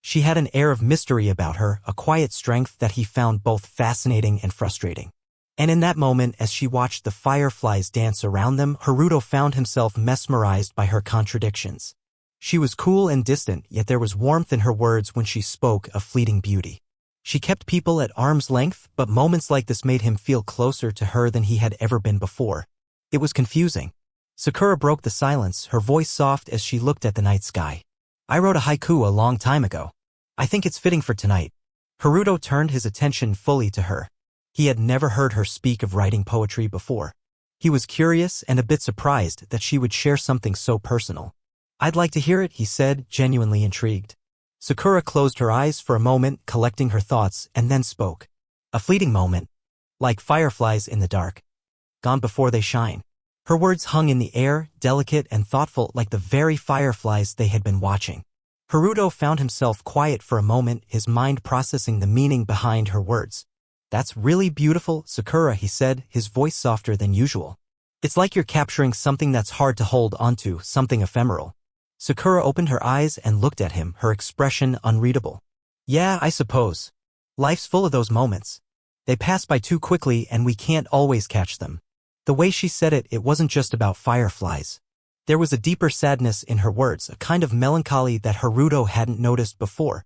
She had an air of mystery about her, a quiet strength that he found both fascinating and frustrating. And in that moment, as she watched the fireflies dance around them, Haruto found himself mesmerized by her contradictions. She was cool and distant, yet there was warmth in her words when she spoke of fleeting beauty. She kept people at arm's length, but moments like this made him feel closer to her than he had ever been before. It was confusing. Sakura broke the silence, her voice soft as she looked at the night sky. "I wrote a haiku a long time ago. I think it's fitting for tonight." Haruto turned his attention fully to her. He had never heard her speak of writing poetry before. He was curious and a bit surprised that she would share something so personal. "I'd like to hear it," he said, genuinely intrigued. Sakura closed her eyes for a moment, collecting her thoughts, and then spoke. "A fleeting moment. Like fireflies in the dark. Gone before they shine." Her words hung in the air, delicate and thoughtful, like the very fireflies they had been watching. Haruto found himself quiet for a moment, his mind processing the meaning behind her words. "That's really beautiful, Sakura," he said, his voice softer than usual. "It's like you're capturing something that's hard to hold onto, something ephemeral." Sakura opened her eyes and looked at him, her expression unreadable. "Yeah, I suppose. Life's full of those moments. They pass by too quickly and we can't always catch them. The way she said it, it wasn't just about fireflies. There was a deeper sadness in her words, a kind of melancholy that Haruto hadn't noticed before.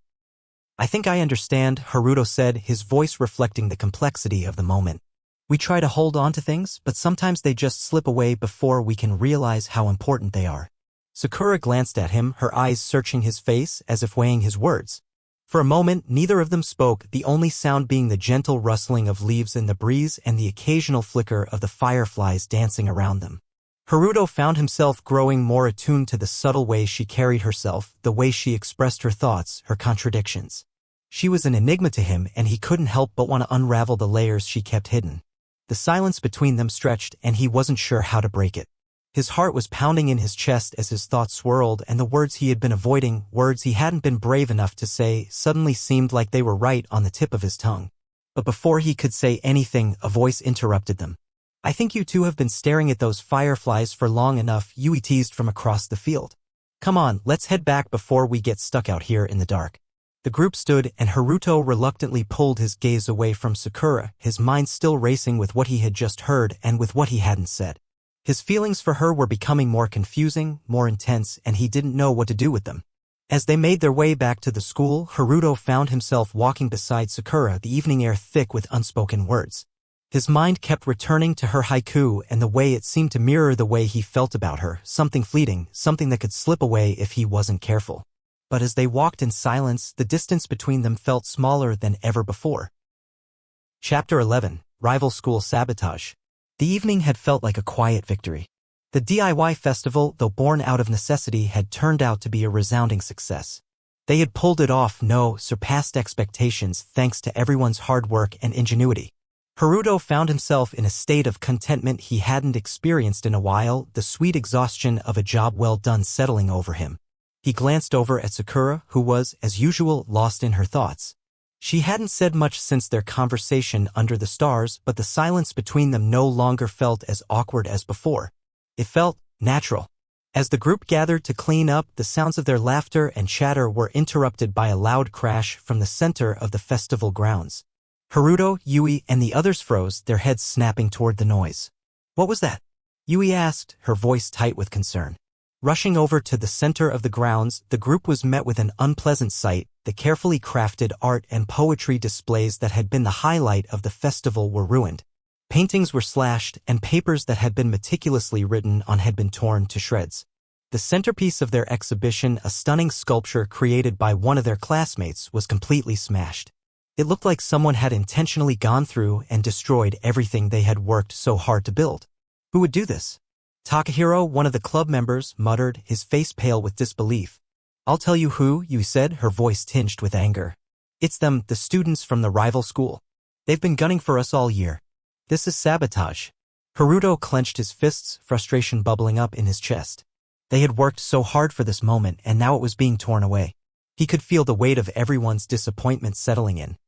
I think I understand, Haruto said, his voice reflecting the complexity of the moment. We try to hold on to things, but sometimes they just slip away before we can realize how important they are. Sakura glanced at him, her eyes searching his face as if weighing his words. For a moment, neither of them spoke, the only sound being the gentle rustling of leaves in the breeze and the occasional flicker of the fireflies dancing around them. Haruto found himself growing more attuned to the subtle way she carried herself, the way she expressed her thoughts, her contradictions. She was an enigma to him, and he couldn't help but want to unravel the layers she kept hidden. The silence between them stretched, and he wasn't sure how to break it. His heart was pounding in his chest as his thoughts swirled, and the words he had been avoiding, words he hadn't been brave enough to say, suddenly seemed like they were right on the tip of his tongue. But before he could say anything, a voice interrupted them. I think you two have been staring at those fireflies for long enough, Yui teased from across the field. Come on, let's head back before we get stuck out here in the dark. The group stood, and Haruto reluctantly pulled his gaze away from Sakura, his mind still racing with what he had just heard and with what he hadn't said. His feelings for her were becoming more confusing, more intense, and he didn't know what to do with them. As they made their way back to the school, Haruto found himself walking beside Sakura, the evening air thick with unspoken words. His mind kept returning to her haiku and the way it seemed to mirror the way he felt about her, something fleeting, something that could slip away if he wasn't careful. But as they walked in silence, the distance between them felt smaller than ever before. Chapter 11. Rival School Sabotage. The evening had felt like a quiet victory. The DIY festival, though born out of necessity, had turned out to be a resounding success. They had pulled it off, surpassed expectations thanks to everyone's hard work and ingenuity. Haruto found himself in a state of contentment he hadn't experienced in a while, the sweet exhaustion of a job well done settling over him. He glanced over at Sakura, who was, as usual, lost in her thoughts. She hadn't said much since their conversation under the stars, but the silence between them no longer felt as awkward as before. It felt natural. As the group gathered to clean up, the sounds of their laughter and chatter were interrupted by a loud crash from the center of the festival grounds. Haruto, Yui, and the others froze, their heads snapping toward the noise. What was that? Yui asked, her voice tight with concern. Rushing over to the center of the grounds, the group was met with an unpleasant sight. The carefully crafted art and poetry displays that had been the highlight of the festival were ruined. Paintings were slashed, and papers that had been meticulously written on had been torn to shreds. The centerpiece of their exhibition, a stunning sculpture created by one of their classmates, was completely smashed. It looked like someone had intentionally gone through and destroyed everything they had worked so hard to build. Who would do this? Takahiro, one of the club members, muttered, his face pale with disbelief. I'll tell you who, Yui said, her voice tinged with anger. It's them, the students from the rival school. They've been gunning for us all year. This is sabotage. Haruto clenched his fists, frustration bubbling up in his chest. They had worked so hard for this moment, and now it was being torn away. He could feel the weight of everyone's disappointment settling in.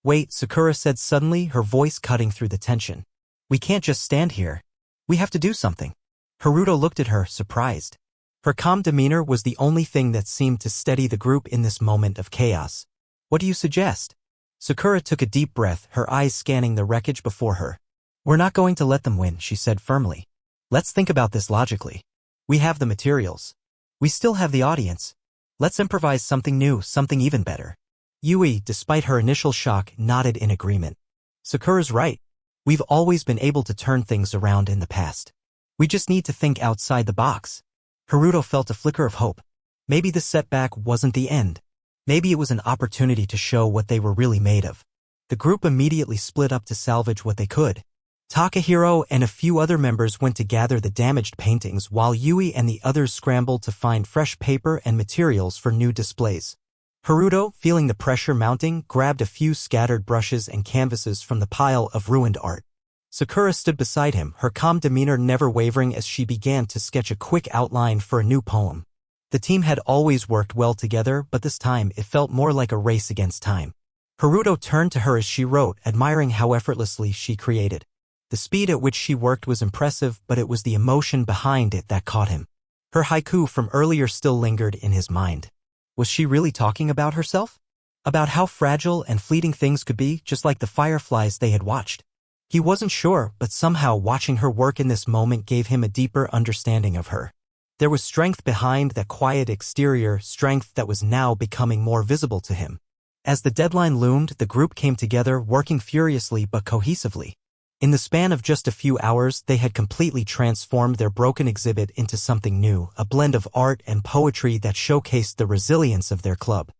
Wait, Sakura said suddenly, her voice cutting through the tension. We can't just stand here. We have to do something. Haruto looked at her, surprised. Her calm demeanor was the only thing that seemed to steady the group in this moment of chaos. What do you suggest? Sakura took a deep breath, her eyes scanning the wreckage before her. We're not going to let them win, she said firmly. Let's think about this logically. We have the materials. We still have the audience. Let's improvise something new, something even better. Yui, despite her initial shock, nodded in agreement. Sakura's right. We've always been able to turn things around in the past. We just need to think outside the box. Haruto felt a flicker of hope. Maybe the setback wasn't the end. Maybe it was an opportunity to show what they were really made of. The group immediately split up to salvage what they could. Takahiro and a few other members went to gather the damaged paintings while Yui and the others scrambled to find fresh paper and materials for new displays. Haruto, feeling the pressure mounting, grabbed a few scattered brushes and canvases from the pile of ruined art. Sakura stood beside him, her calm demeanor never wavering as she began to sketch a quick outline for a new poem. The team had always worked well together, but this time it felt more like a race against time. Haruto turned to her as she wrote, admiring how effortlessly she created. The speed at which she worked was impressive, but it was the emotion behind it that caught him. Her haiku from earlier still lingered in his mind. Was she really talking about herself? About how fragile and fleeting things could be, just like the fireflies they had watched. He wasn't sure, but somehow watching her work in this moment gave him a deeper understanding of her. There was strength behind that quiet exterior, strength that was now becoming more visible to him. As the deadline loomed, the group came together, working furiously but cohesively. In the span of just a few hours, they had completely transformed their broken exhibit into something new, a blend of art and poetry that showcased the resilience of their club.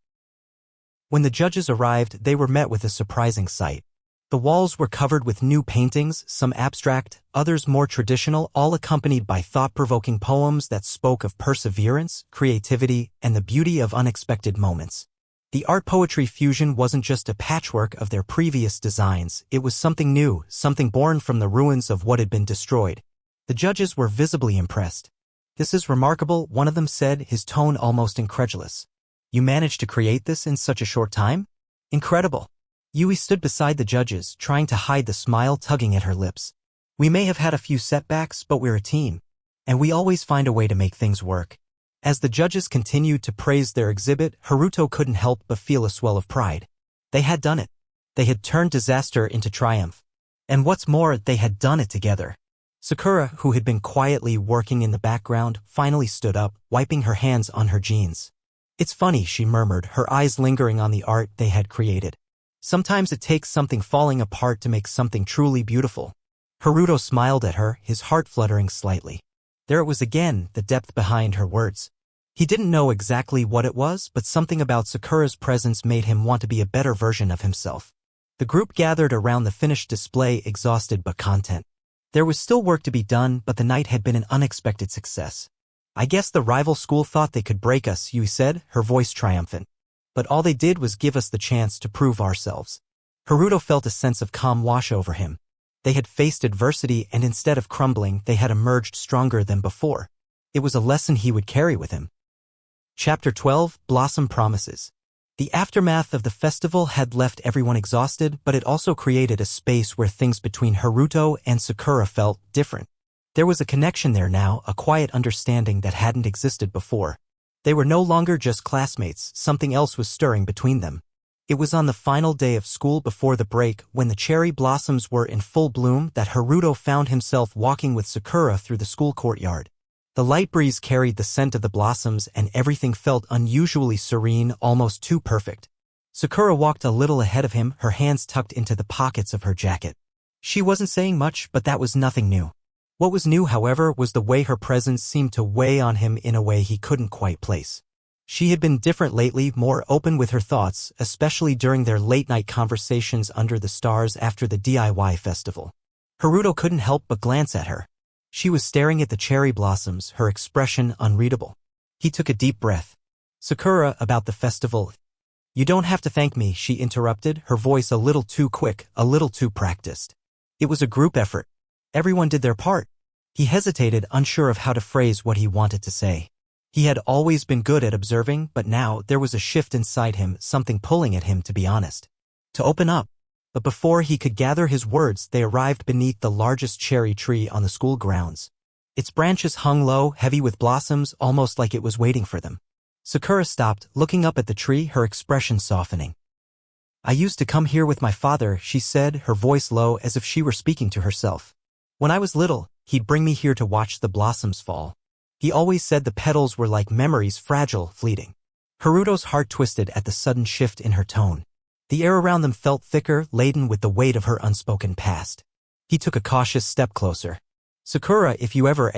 When the judges arrived, they were met with a surprising sight. The walls were covered with new paintings, some abstract, others more traditional, all accompanied by thought-provoking poems that spoke of perseverance, creativity, and the beauty of unexpected moments. The art-poetry fusion wasn't just a patchwork of their previous designs, it was something new, something born from the ruins of what had been destroyed. The judges were visibly impressed. "This is remarkable," one of them said, his tone almost incredulous. "You managed to create this in such a short time? Incredible." Yui stood beside the judges, trying to hide the smile tugging at her lips. "We may have had a few setbacks, but we're a team. And we always find a way to make things work." As the judges continued to praise their exhibit, Haruto couldn't help but feel a swell of pride. They had done it. They had turned disaster into triumph. And what's more, they had done it together. Sakura, who had been quietly working in the background, finally stood up, wiping her hands on her jeans. "It's funny," she murmured, her eyes lingering on the art they had created. "Sometimes it takes something falling apart to make something truly beautiful." Haruto smiled at her, his heart fluttering slightly. There it was again, the depth behind her words. He didn't know exactly what it was, but something about Sakura's presence made him want to be a better version of himself. The group gathered around the finished display, exhausted but content. There was still work to be done, but the night had been an unexpected success. "I guess the rival school thought they could break us," Yui said, her voice triumphant. "But all they did was give us the chance to prove ourselves." Haruto felt a sense of calm wash over him. They had faced adversity, and instead of crumbling, they had emerged stronger than before. It was a lesson he would carry with him. Chapter 12, Blossom Promises. The aftermath of the festival had left everyone exhausted, but it also created a space where things between Haruto and Sakura felt different. There was a connection there now, a quiet understanding that hadn't existed before. They were no longer just classmates, something else was stirring between them. It was on the final day of school before the break, when the cherry blossoms were in full bloom, that Haruto found himself walking with Sakura through the school courtyard. The light breeze carried the scent of the blossoms, and everything felt unusually serene, almost too perfect. Sakura walked a little ahead of him, her hands tucked into the pockets of her jacket. She wasn't saying much, but that was nothing new. What was new, however, was the way her presence seemed to weigh on him in a way he couldn't quite place. She had been different lately, more open with her thoughts, especially during their late-night conversations under the stars after the DIY festival. Haruto couldn't help but glance at her. She was staring at the cherry blossoms, her expression unreadable. He took a deep breath. "Sakura, about the festival." "You don't have to thank me," she interrupted, her voice a little too quick, a little too practiced. "It was a group effort. Everyone did their part." He hesitated, unsure of how to phrase what he wanted to say. He had always been good at observing, but now there was a shift inside him, something pulling at him to be honest. To open up. But before he could gather his words, they arrived beneath the largest cherry tree on the school grounds. Its branches hung low, heavy with blossoms, almost like it was waiting for them. Sakura stopped, looking up at the tree, her expression softening. "I used to come here with my father," she said, her voice low as if she were speaking to herself. "When I was little, he'd bring me here to watch the blossoms fall. He always said the petals were like memories, fragile, fleeting." Haruto's heart twisted at the sudden shift in her tone. The air around them felt thicker, laden with the weight of her unspoken past. He took a cautious step closer. "Sakura, if you ever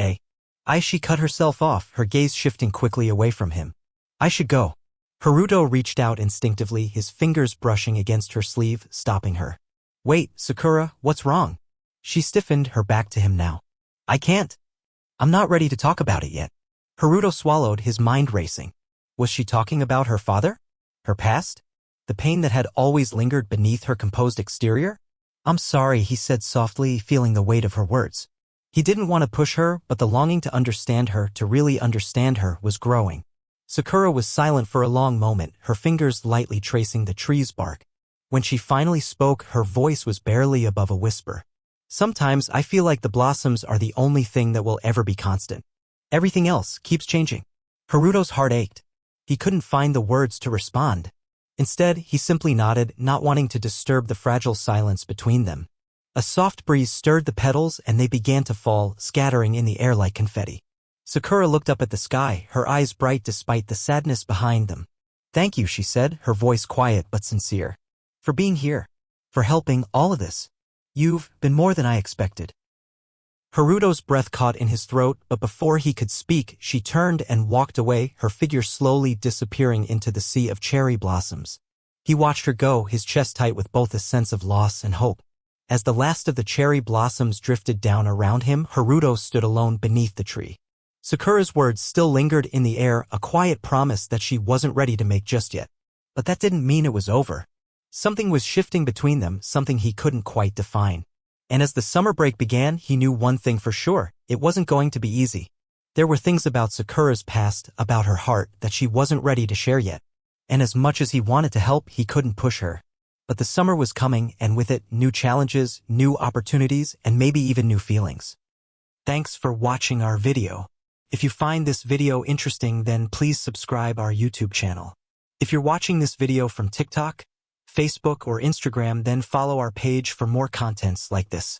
she cut herself off, her gaze shifting quickly away from him. "I should go." Haruto reached out instinctively, his fingers brushing against her sleeve, stopping her. "Wait, Sakura, what's wrong?" She stiffened, her back to him now. "I can't. I'm not ready to talk about it yet." Haruto swallowed, his mind racing. Was she talking about her father? Her past? The pain that had always lingered beneath her composed exterior? "I'm sorry," he said softly, feeling the weight of her words. He didn't want to push her, but the longing to understand her, to really understand her, was growing. Sakura was silent for a long moment, her fingers lightly tracing the tree's bark. When she finally spoke, her voice was barely above a whisper. "Sometimes I feel like the blossoms are the only thing that will ever be constant. Everything else keeps changing." Haruto's heart ached. He couldn't find the words to respond. Instead, he simply nodded, not wanting to disturb the fragile silence between them. A soft breeze stirred the petals and they began to fall, scattering in the air like confetti. Sakura looked up at the sky, her eyes bright despite the sadness behind them. "Thank you," she said, her voice quiet but sincere. "For being here. For helping all of this. You've been more than I expected." Haruto's breath caught in his throat, but before he could speak, she turned and walked away, her figure slowly disappearing into the sea of cherry blossoms. He watched her go, his chest tight with both a sense of loss and hope. As the last of the cherry blossoms drifted down around him, Haruto stood alone beneath the tree. Sakura's words still lingered in the air, a quiet promise that she wasn't ready to make just yet. But that didn't mean it was over. Something was shifting between them, something he couldn't quite define. And as the summer break began, he knew one thing for sure: it wasn't going to be easy. There were things about Sakura's past, about her heart, that she wasn't ready to share yet. And as much as he wanted to help, he couldn't push her. But the summer was coming, and with it, new challenges, new opportunities, and maybe even new feelings. Thanks for watching our video. If you find this video interesting, then please subscribe our YouTube channel. If you're watching this video from TikTok, Facebook, or Instagram, then follow our page for more contents like this.